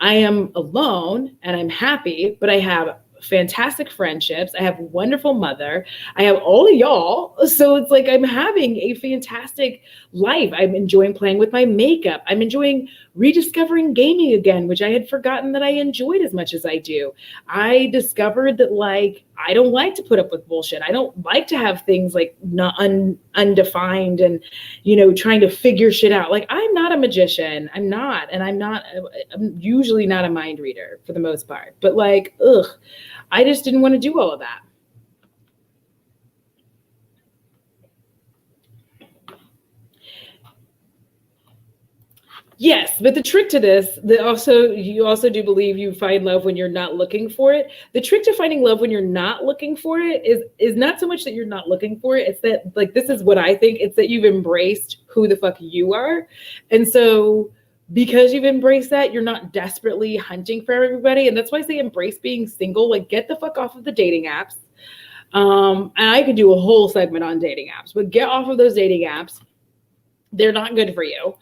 I am alone and I'm happy, but I have fantastic friendships. I have a wonderful mother. I have all of y'all. So it's like I'm having a fantastic life. I'm enjoying playing with my makeup. I'm enjoying rediscovering gaming again, which I had forgotten that I enjoyed as much as I do. I discovered that like I don't like to put up with bullshit. I don't like to have things like not undefined and, you know, trying to figure shit out. Like I'm not a magician. I'm not. And I'm usually not a mind reader for the most part. But like, I just didn't want to do all of that. Yes, but the trick to this, you also do believe you find love when you're not looking for it. The trick to finding love when you're not looking for it is not so much that you're not looking for it. It's that, like, this is what I think. It's that you've embraced who the fuck you are. And so because you've embraced that, you're not desperately hunting for everybody. And that's why I say embrace being single. Like, get the fuck off of the dating apps. And I could do a whole segment on dating apps, but get off of those dating apps. They're not good for you.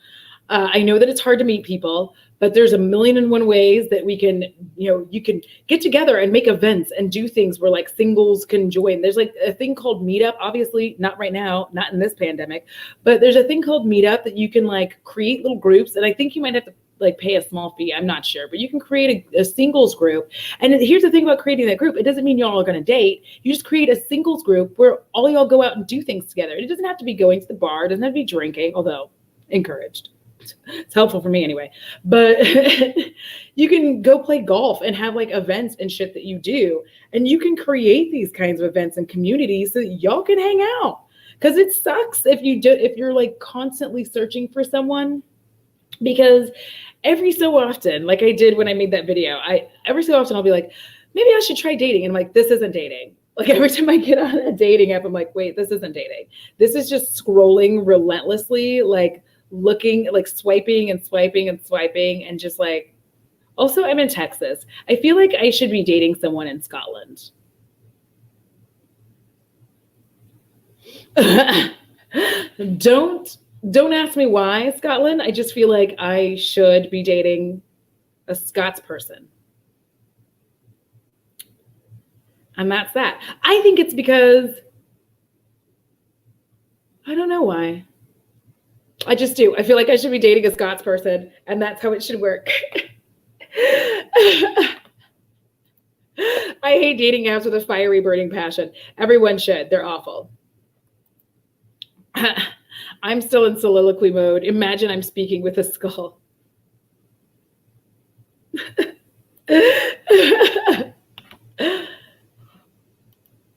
I know that it's hard to meet people, but there's 1,000,001 ways that we can, you can get together and make events and do things where like singles can join. There's like a thing called Meetup, obviously not right now, not in this pandemic, but there's a thing called Meetup that you can like create little groups. And I think you might have to like pay a small fee. I'm not sure, but you can create a singles group. And here's the thing about creating that group. It doesn't mean y'all are going to date. You just create a singles group where all y'all go out and do things together. It doesn't have to be going to the bar. It doesn't have to be drinking, although encouraged. It's helpful for me anyway. But you can go play golf and have like events and shit that you do. And you can create these kinds of events and communities so that y'all can hang out. Because it sucks if you're like constantly searching for someone. Because every so often, like I did when I made that video, every so often I'll be like, maybe I should try dating. And I'm like, this isn't dating. Like every time I get on a dating app, I'm like, wait, this isn't dating. This is just scrolling relentlessly, like looking, like swiping and swiping and swiping. And just like, also I'm in Texas. I feel like I should be dating someone in Scotland. Don't ask me why Scotland. I just feel like I should be dating a Scots person. And that's that. I think it's because I don't know why. I just do. I feel like I should be dating a Scots person, and that's how it should work. I hate dating apps with a fiery burning passion. Everyone should. They're awful. I'm still in soliloquy mode. Imagine I'm speaking with a skull.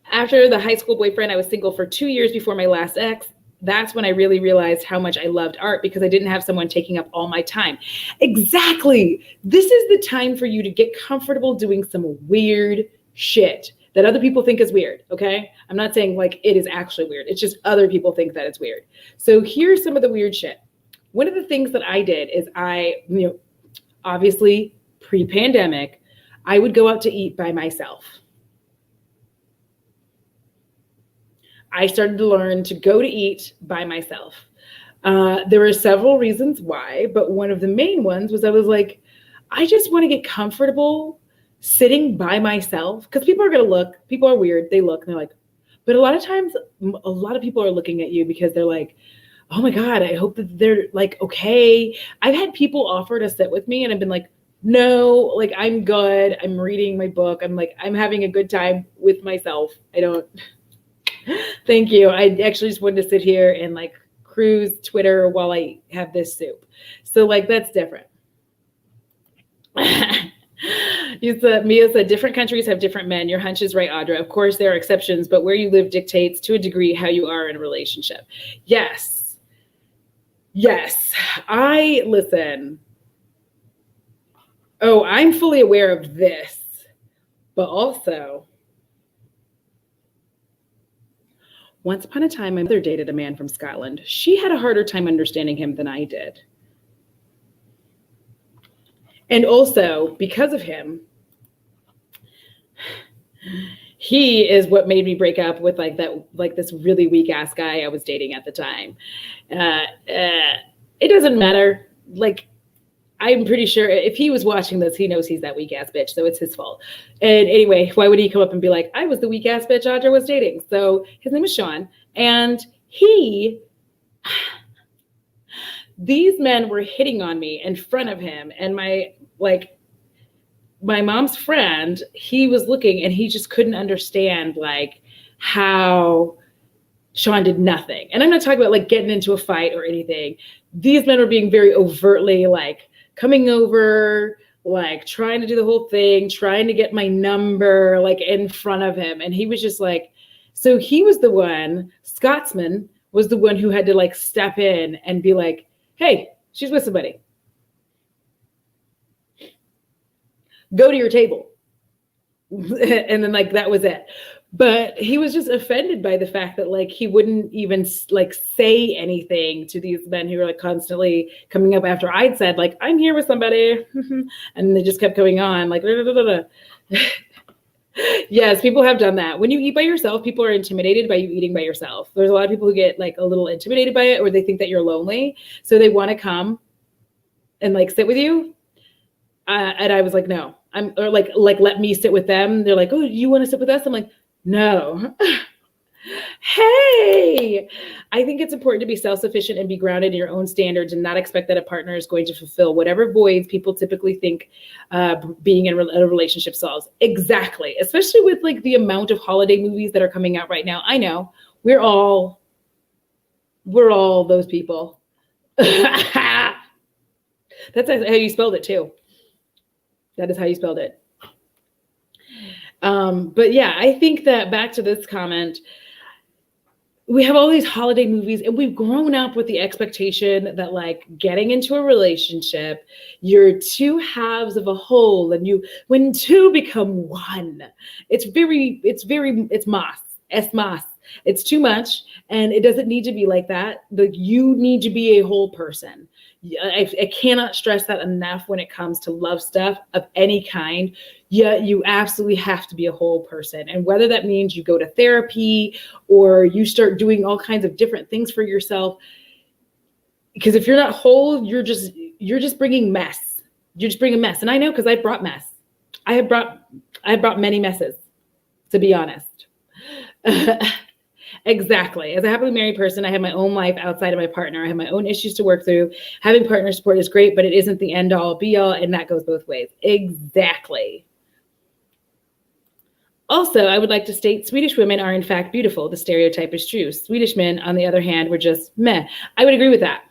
After the high school boyfriend, I was single for 2 years before my last ex. That's when I really realized how much I loved art because I didn't have someone taking up all my time. Exactly. This is the time for you to get comfortable doing some weird shit that other people think is weird, okay? I'm not saying like it is actually weird. It's just other people think that it's weird. So here's some of the weird shit. One of the things that I did is obviously pre-pandemic, I would go out to eat by myself. I started to learn to go to eat by myself. There were several reasons why, but one of the main ones was I was like, I just want to get comfortable sitting by myself because people are going to look. People are weird. They look and they're like, but a lot of times, a lot of people are looking at you because they're like, oh my God, I hope that they're like, okay. I've had people offer to sit with me and I've been like, no, like I'm good. I'm reading my book. I'm having a good time with myself. I don't. Thank you. I actually just wanted to sit here and like cruise Twitter while I have this soup. So like, that's different. Mia said, different countries have different men. Your hunch is right, Audra. Of course, there are exceptions, but where you live dictates to a degree how you are in a relationship. Yes. Yes. Listen. Oh, I'm fully aware of this, but also once upon a time, my mother dated a man from Scotland. She had a harder time understanding him than I did. And also, because of him, he is what made me break up with this really weak ass guy I was dating at the time. It doesn't matter. Like, I'm pretty sure if he was watching this, he knows he's that weak ass bitch. So it's his fault. And anyway, why would he come up and be like, I was the weak ass bitch Audra was dating? So his name is Sean. And these men were hitting on me in front of him. And my mom's friend, he was looking and he just couldn't understand like how Sean did nothing. And I'm not talking about like getting into a fight or anything. These men were being very overtly like coming over, like trying to do the whole thing, trying to get my number like in front of him. And he was just like, so he was the one, Scotsman was the one who had to like step in and be like, hey, she's with somebody. Go to your table. And then like, that was it. But he was just offended by the fact that like he wouldn't even like say anything to these men who were like constantly coming up after I'd said like, I'm here with somebody. And they just kept going on like, blah, blah, blah, blah. Yes, people have done that. When you eat by yourself, people are intimidated by you eating by yourself. There's a lot of people who get like a little intimidated by it, or they think that you're lonely. So they want to come and like sit with you. And I was like, no, or let me sit with them. They're like, oh, you want to sit with us? I'm like, no. Hey, I think it's important to be self-sufficient and be grounded in your own standards and not expect that a partner is going to fulfill whatever voids people typically think being in a relationship solves. Exactly. Especially with like the amount of holiday movies that are coming out right now. I know we're all those people. That's how you spelled it too. That is how you spelled it. But yeah, I think that back to this comment, we have all these holiday movies and we've grown up with the expectation that like getting into a relationship, you're two halves of a whole, and when two become one, it's mas, es mas. It's too much, and it doesn't need to be like that. You need to be a whole person. I cannot stress that enough when it comes to love stuff of any kind. Yeah, you absolutely have to be a whole person. And whether that means you go to therapy or you start doing all kinds of different things for yourself, because if you're not whole, you're just bringing mess. You're just bringing mess. And I know, because I brought mess. I have brought many messes, to be honest. Exactly. As a happily married person, I have my own life outside of my partner. I have my own issues to work through. Having partner support is great, but it isn't the end all be all, and that goes both ways. Exactly. Also, I would like to state Swedish women are in fact beautiful. The stereotype is true. Swedish men, on the other hand, were just meh. I would agree with that.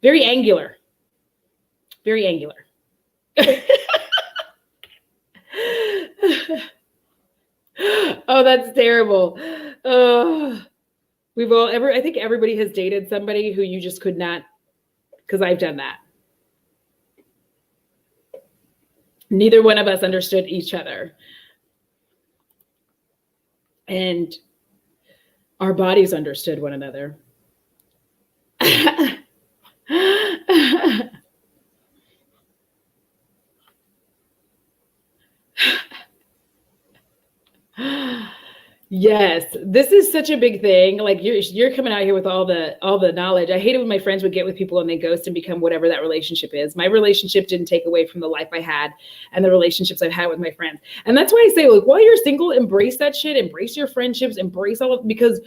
Very angular. Very angular. Oh, that's terrible. Oh, I think everybody has dated somebody who you just could not, because I've done that. Neither one of us understood each other. And our bodies understood one another. Yes, this is such a big thing. Like you're coming out here with all the knowledge. I hate it when my friends would get with people and they ghost and become whatever that relationship is. My relationship didn't take away from the life I had and the relationships I've had with my friends. And that's why I say, like, while you're single, embrace that shit, embrace your friendships, embrace all of, because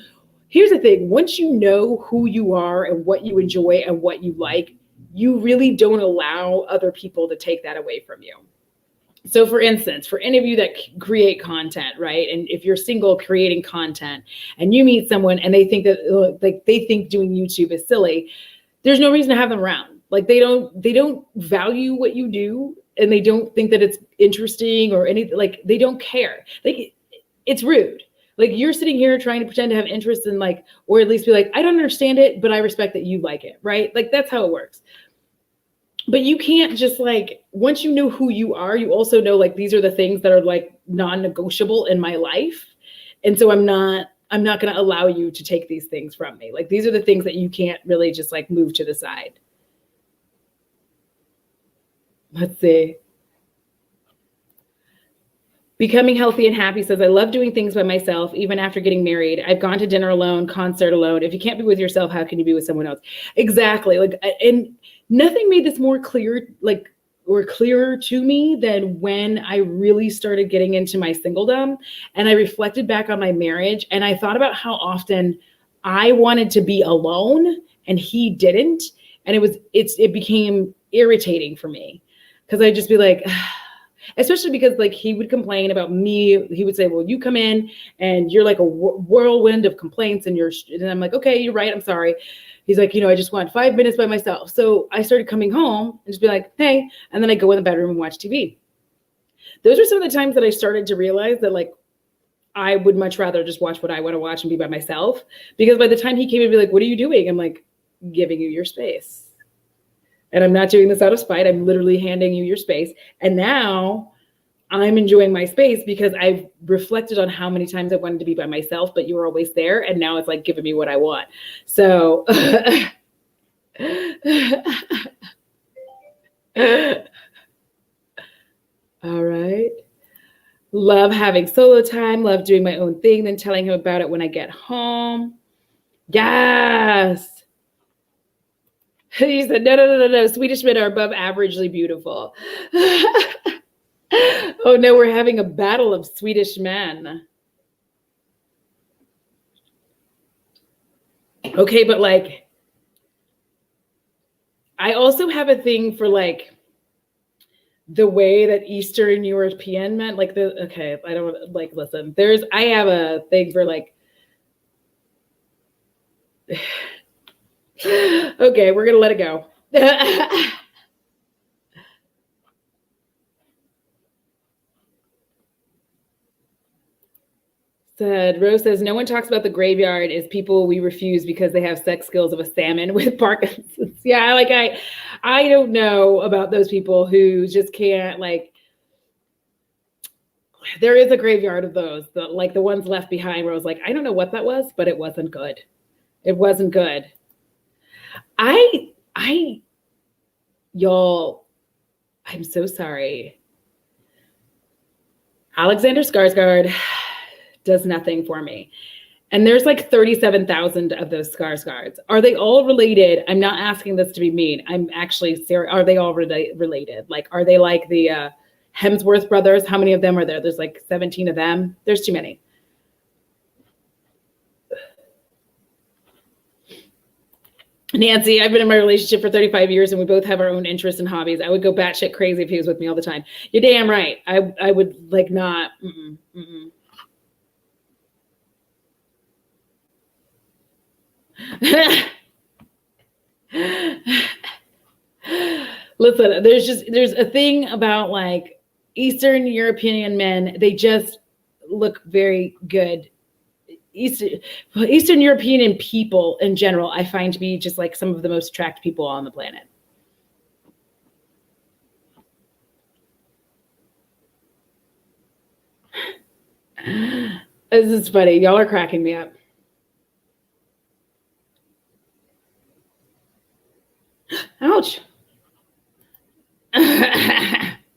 here's the thing, once you know who you are and what you enjoy and what you like, you really don't allow other people to take that away from you. So for instance, for any of you that create content, right? And if you're single creating content and you meet someone and they think that like they think doing YouTube is silly, there's no reason to have them around. Like they don't value what you do, and they don't think that it's interesting or anything. Like they don't care. Like it's rude. Like you're sitting here trying to pretend to have interest in, like, or at least be like, I don't understand it, but I respect that you like it, right? Like that's how it works. But you can't just, like, once you know who you are, you also know, like, these are the things that are like non-negotiable in my life. And so I'm not going to allow you to take these things from me. Like, these are the things that you can't really just like move to the side. Let's see. Becoming Healthy and Happy says, I love doing things by myself, even after getting married. I've gone to dinner alone, concert alone. If you can't be with yourself, how can you be with someone else? Exactly. Like, and nothing made this more clear, like, or clearer to me than when I really started getting into my singledom and I reflected back on my marriage and I thought about how often I wanted to be alone and he didn't. And it became irritating for me because I'd just be like, especially because like he would complain about me. He would say, well, you come in and you're like a whirlwind of complaints and I'm like, okay, you're right. I'm sorry. He's like, I just want 5 minutes by myself. So I started coming home and just be like, hey, and then I go in the bedroom and watch TV. Those are some of the times that I started to realize that like, I would much rather just watch what I want to watch and be by myself, because by the time he came and be like, what are you doing? I'm like, giving you your space. And I'm not doing this out of spite. I'm literally handing you your space. And now I'm enjoying my space because I've reflected on how many times I wanted to be by myself, but you were always there. And now it's like giving me what I want. So all right. Love having solo time, love doing my own thing, then telling him about it when I get home. Yes. He said, no. Swedish men are above averagely beautiful. Oh no, we're having a battle of Swedish men. Okay, but like, I also have a thing for like the way that Eastern European men, like I don't like, listen, I have a thing for like, okay, we're going to let it go. Rose says, no one talks about the graveyard as people we refuse because they have sex skills of a salmon with Parkinson's. Yeah, like I don't know about those people who just can't, like, there is a graveyard of those, like the ones left behind where I was like, I don't know what that was, but it wasn't good. It wasn't good. Y'all, I'm so sorry. Alexander Skarsgård does nothing for me. And there's like 37,000 of those Skarsgårds. Are they all related? I'm not asking this to be mean. I'm actually serious. Are they all related? Like, are they like the Hemsworth brothers? How many of them are there? There's like 17 of them. There's too many. Nancy, I've been in my relationship for 35 years and we both have our own interests and hobbies. I would go batshit crazy if he was with me all the time. You're damn right. I would like not. Listen, there's a thing about like Eastern European men. They just look very good. Eastern European people in general, I find to be just like some of the most attractive people on the planet. This is funny. Y'all are cracking me up. Ouch.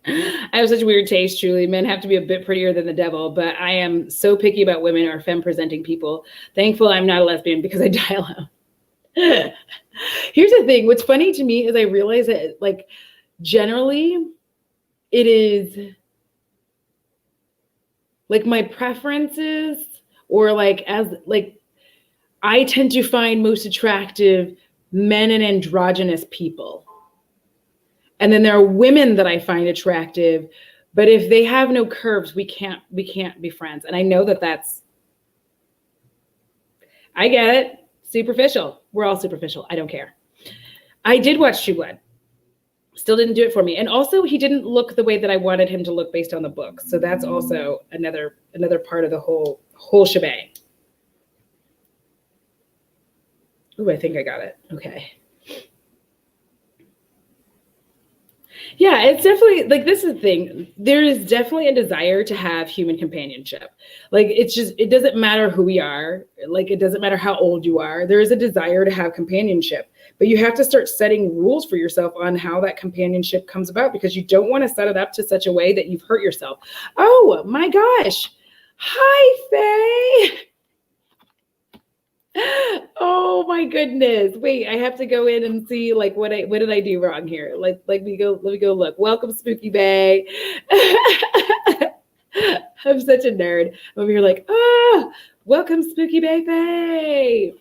I have such weird taste, truly. Men have to be a bit prettier than the devil, but I am so picky about women or femme-presenting people. Thankful I'm not a lesbian because I die alone. Here's the thing. What's funny to me is I realize that, like, generally, it is, like, my preferences or, like, as, like, I tend to find most attractive men and androgynous people. And then there are women that I find attractive, but if they have no curves, we can't be friends. And I know that I get it. Superficial. We're all superficial. I don't care. I did watch True Blood. Still didn't do it for me. And also he didn't look the way that I wanted him to look based on the book. So that's also another part of the whole shebang. Ooh, I think I got it. Okay. Yeah, it's definitely like, this is the thing. There is definitely a desire to have human companionship. Like, it's just, it doesn't matter who we are. Like, it doesn't matter how old you are. There is a desire to have companionship, but you have to start setting rules for yourself on how that companionship comes about, because you don't want to set it up to such a way that you've hurt yourself. Oh my gosh. Hi, Faye. Oh my goodness. Wait, I have to go in and see like what did I do wrong here? Let me go look. Welcome, Spooky Bay. I'm such a nerd. I'm over here like, welcome, Spooky Bay Bay.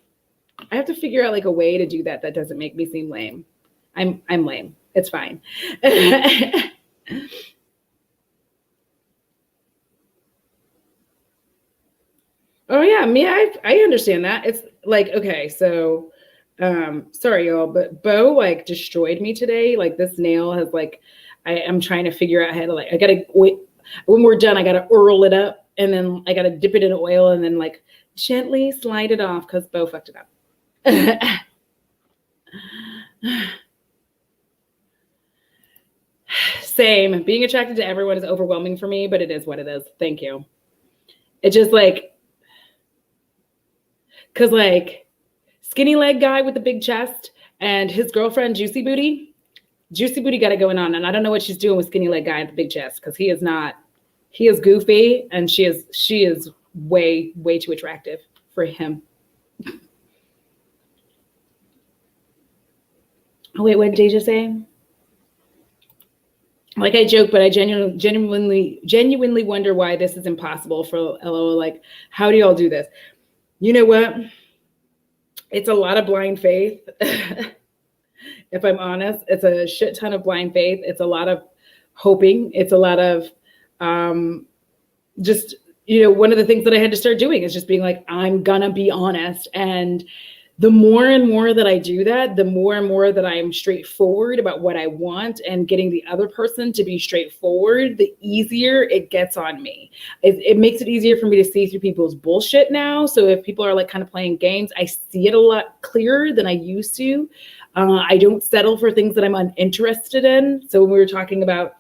I have to figure out like a way to do that doesn't make me seem lame. I'm lame. It's fine. Oh yeah, me, I understand that. It's like, okay, so sorry y'all, but Bo like destroyed me today. Like, this nail has like, I'm trying to figure out how to, like, I gotta wait when we're done, I gotta oil it up and then I gotta dip it in oil and then like gently slide it off because Bo fucked it up. Same. Being attracted to everyone is overwhelming for me, but it is what it is. Thank you. It just like, because like skinny leg guy with the big chest and his girlfriend Juicy Booty got it going on. And I don't know what she's doing with skinny leg guy with the big chest, because he is goofy and she is way too attractive for him. Oh wait, what did Deja say? Like, I joke, but I genuinely wonder why this is impossible for LOL. Like, how do y'all do this? You know what? It's a lot of blind faith. If I'm honest, it's a shit ton of blind faith. It's a lot of hoping. It's a lot of just, one of the things that I had to start doing is just being like, I'm gonna be honest. And the more and more that I do that, the more and more that I'm straightforward about what I want and getting the other person to be straightforward, the easier it gets on me. It makes it easier for me to see through people's bullshit now. So if people are like kind of playing games, I see it a lot clearer than I used to. I don't settle for things that I'm uninterested in. So when we were talking about,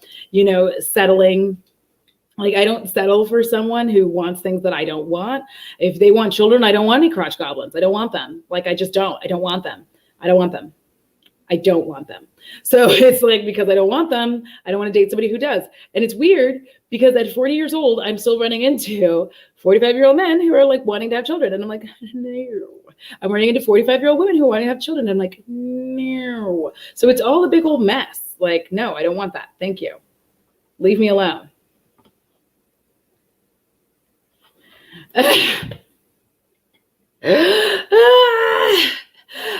settling, like I don't settle for someone who wants things that I don't want. If they want children, I don't want any crotch goblins. I don't want them. Like I just don't. I don't want them. I don't want them. I don't want them. So it's like, because I don't want them, I don't want to date somebody who does. And it's weird because at 40 years old, I'm still running into 45-year-old men who are like wanting to have children. And I'm like, no. I'm running into 45-year-old women who want to have children. And I'm like, no. So it's all a big old mess. Like, no, I don't want that. Thank you. Leave me alone.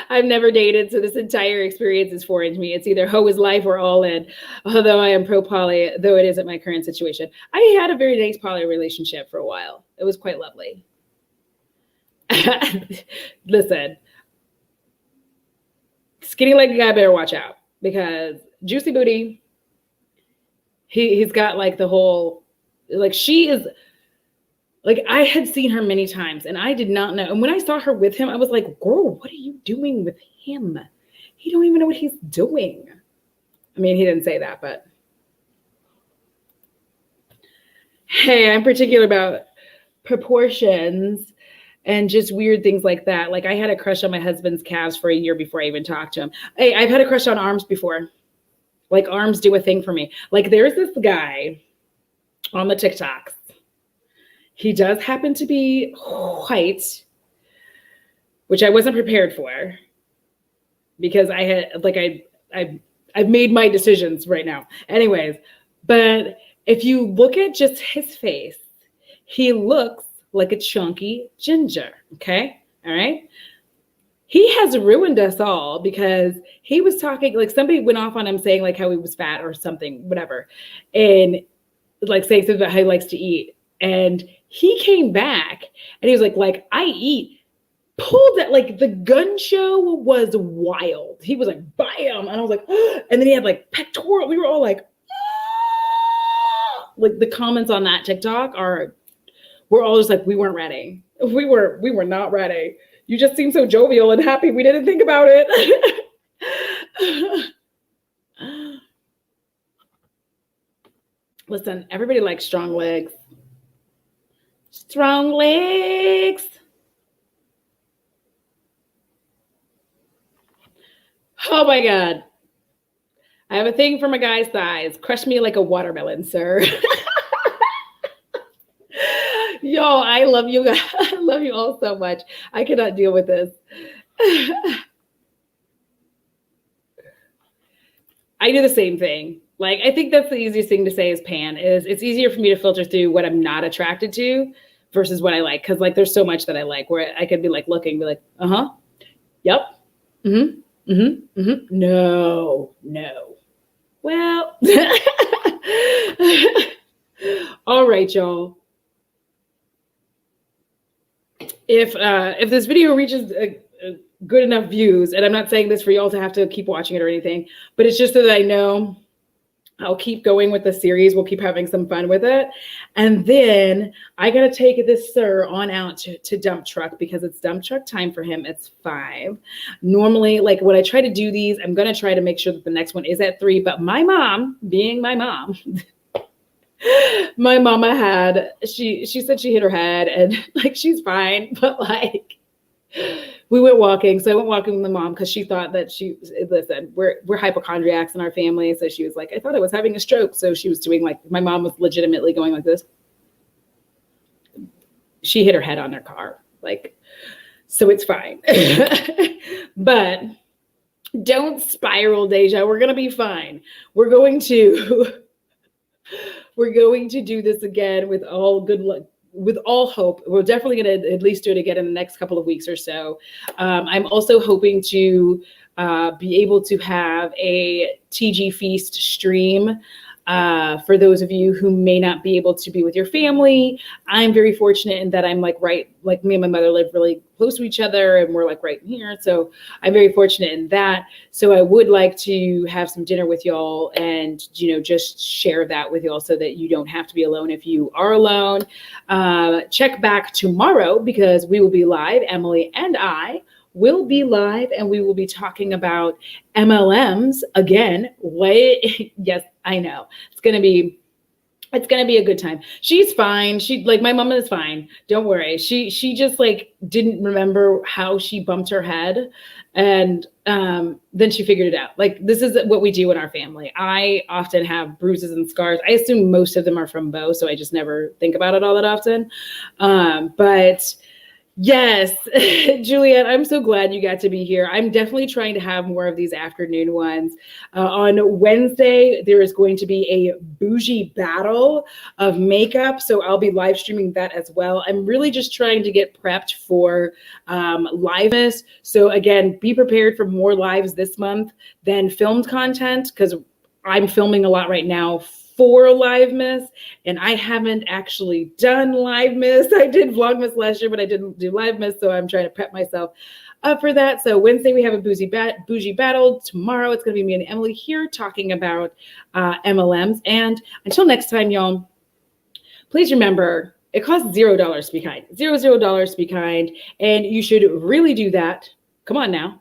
I've never dated, so this entire experience is foreign to me. It's either hoe is life or all in, although I am pro poly, though it isn't my current situation. I had a very nice poly relationship for a while. It was quite lovely. Listen, skinny legged guy better watch out, because juicy booty, he's got like the whole, like she is, like I had seen her many times and I did not know. And when I saw her with him, I was like, girl, what are you doing with him? He don't even know what he's doing. I mean, he didn't say that, but hey, I'm particular about proportions and just weird things like that. Like I had a crush on my husband's calves for a year before I even talked to him. Hey, I've had a crush on arms before. Like arms do a thing for me. Like there's this guy on the TikToks. He does happen to be white, which I wasn't prepared for because I had like I've made my decisions right now. Anyways, but if you look at just his face, he looks like a chunky ginger. Okay, all right. He has ruined us all because he was talking like somebody went off on him saying like how he was fat or something, whatever, and like saying something about how he likes to eat. And he came back and he was like, I eat, pulled that, like the gun show was wild. He was like, bam. And I was like, oh. And then he had like pectoral. We were all like, oh. Like the comments on that TikTok we're all just like, we weren't ready. We were not ready. You just seemed so jovial and happy. We didn't think about it. Listen, everybody likes strong legs. Strong legs. Oh my God. I have a thing for my guy's thighs. Crush me like a watermelon, sir. Yo, I love you guys. I love you all so much. I cannot deal with this. I do the same thing. Like, I think that's the easiest thing to say is pan, is it's easier for me to filter through what I'm not attracted to versus what I like. Cause like, there's so much that I like where I could be like looking, be like, uh-huh. Yep. Mm-hmm. Mm-hmm. Mm-hmm. No. Well, all right, y'all. If this video reaches good enough views, and I'm not saying this for y'all to have to keep watching it or anything, but it's just so that I know I'll keep going with the series. We'll keep having some fun with it. And then I got to take this sir on out to dump truck because it's dump truck time for him. It's 5. Normally, like when I try to do these, I'm going to try to make sure that the next one is at 3. But my mom, being my mom, my mama had, she said she hit her head and like, she's fine. But like, we went walking. So I went walking with my mom because she thought that listen, we're hypochondriacs in our family. So she was like, I thought I was having a stroke. So she was doing like, my mom was legitimately going like this. She hit her head on their car. Like, so it's fine. But don't spiral, Deja. We're going to be fine. We're going to do this again with all good luck. with all hope, we're definitely going to at least do it again in the next couple of weeks or so. I'm also hoping to be able to have a TG Feast stream. For those of you who may not be able to be with your family, I'm very fortunate in that I'm like me and my mother live really close to each other, and we're like right here. So I'm very fortunate in that. So I would like to have some dinner with y'all and, just share that with y'all so that you don't have to be alone if you are alone. Check back tomorrow because we will be live. Emily and I will be live, and we will be talking about MLMs again. Yes, I know. It's gonna be a good time. She's fine. My mom is fine. Don't worry. She just didn't remember how she bumped her head, and then she figured it out. This is what we do in our family. I often have bruises and scars. I assume most of them are from Bo, so I just never think about it all that often. But yes, Juliet, I'm so glad you got to be here. I'm definitely trying to have more of these afternoon ones. On Wednesday, there is going to be a bougie battle of makeup, so I'll be live streaming that as well. I'm really just trying to get prepped for liveness. So again, be prepared for more lives this month than filmed content, because I'm filming a lot right now for Livemas, and I haven't actually done Livemas. I did Vlogmas last year, but I didn't do Livemas, so I'm trying to prep myself up for that. So Wednesday we have a bougie battle. Tomorrow it's going to be me and Emily here talking about MLMs. And until next time, y'all, please remember it costs $0 to be kind. $0 to be kind, and you should really do that. Come on now,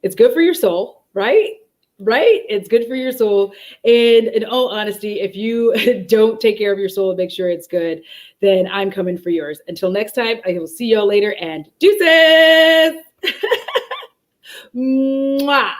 it's good for your soul, right? Right? It's good for your soul. And in all honesty, if you don't take care of your soul and make sure it's good, then I'm coming for yours. Until next time, I will see y'all later, and deuces! Mwah!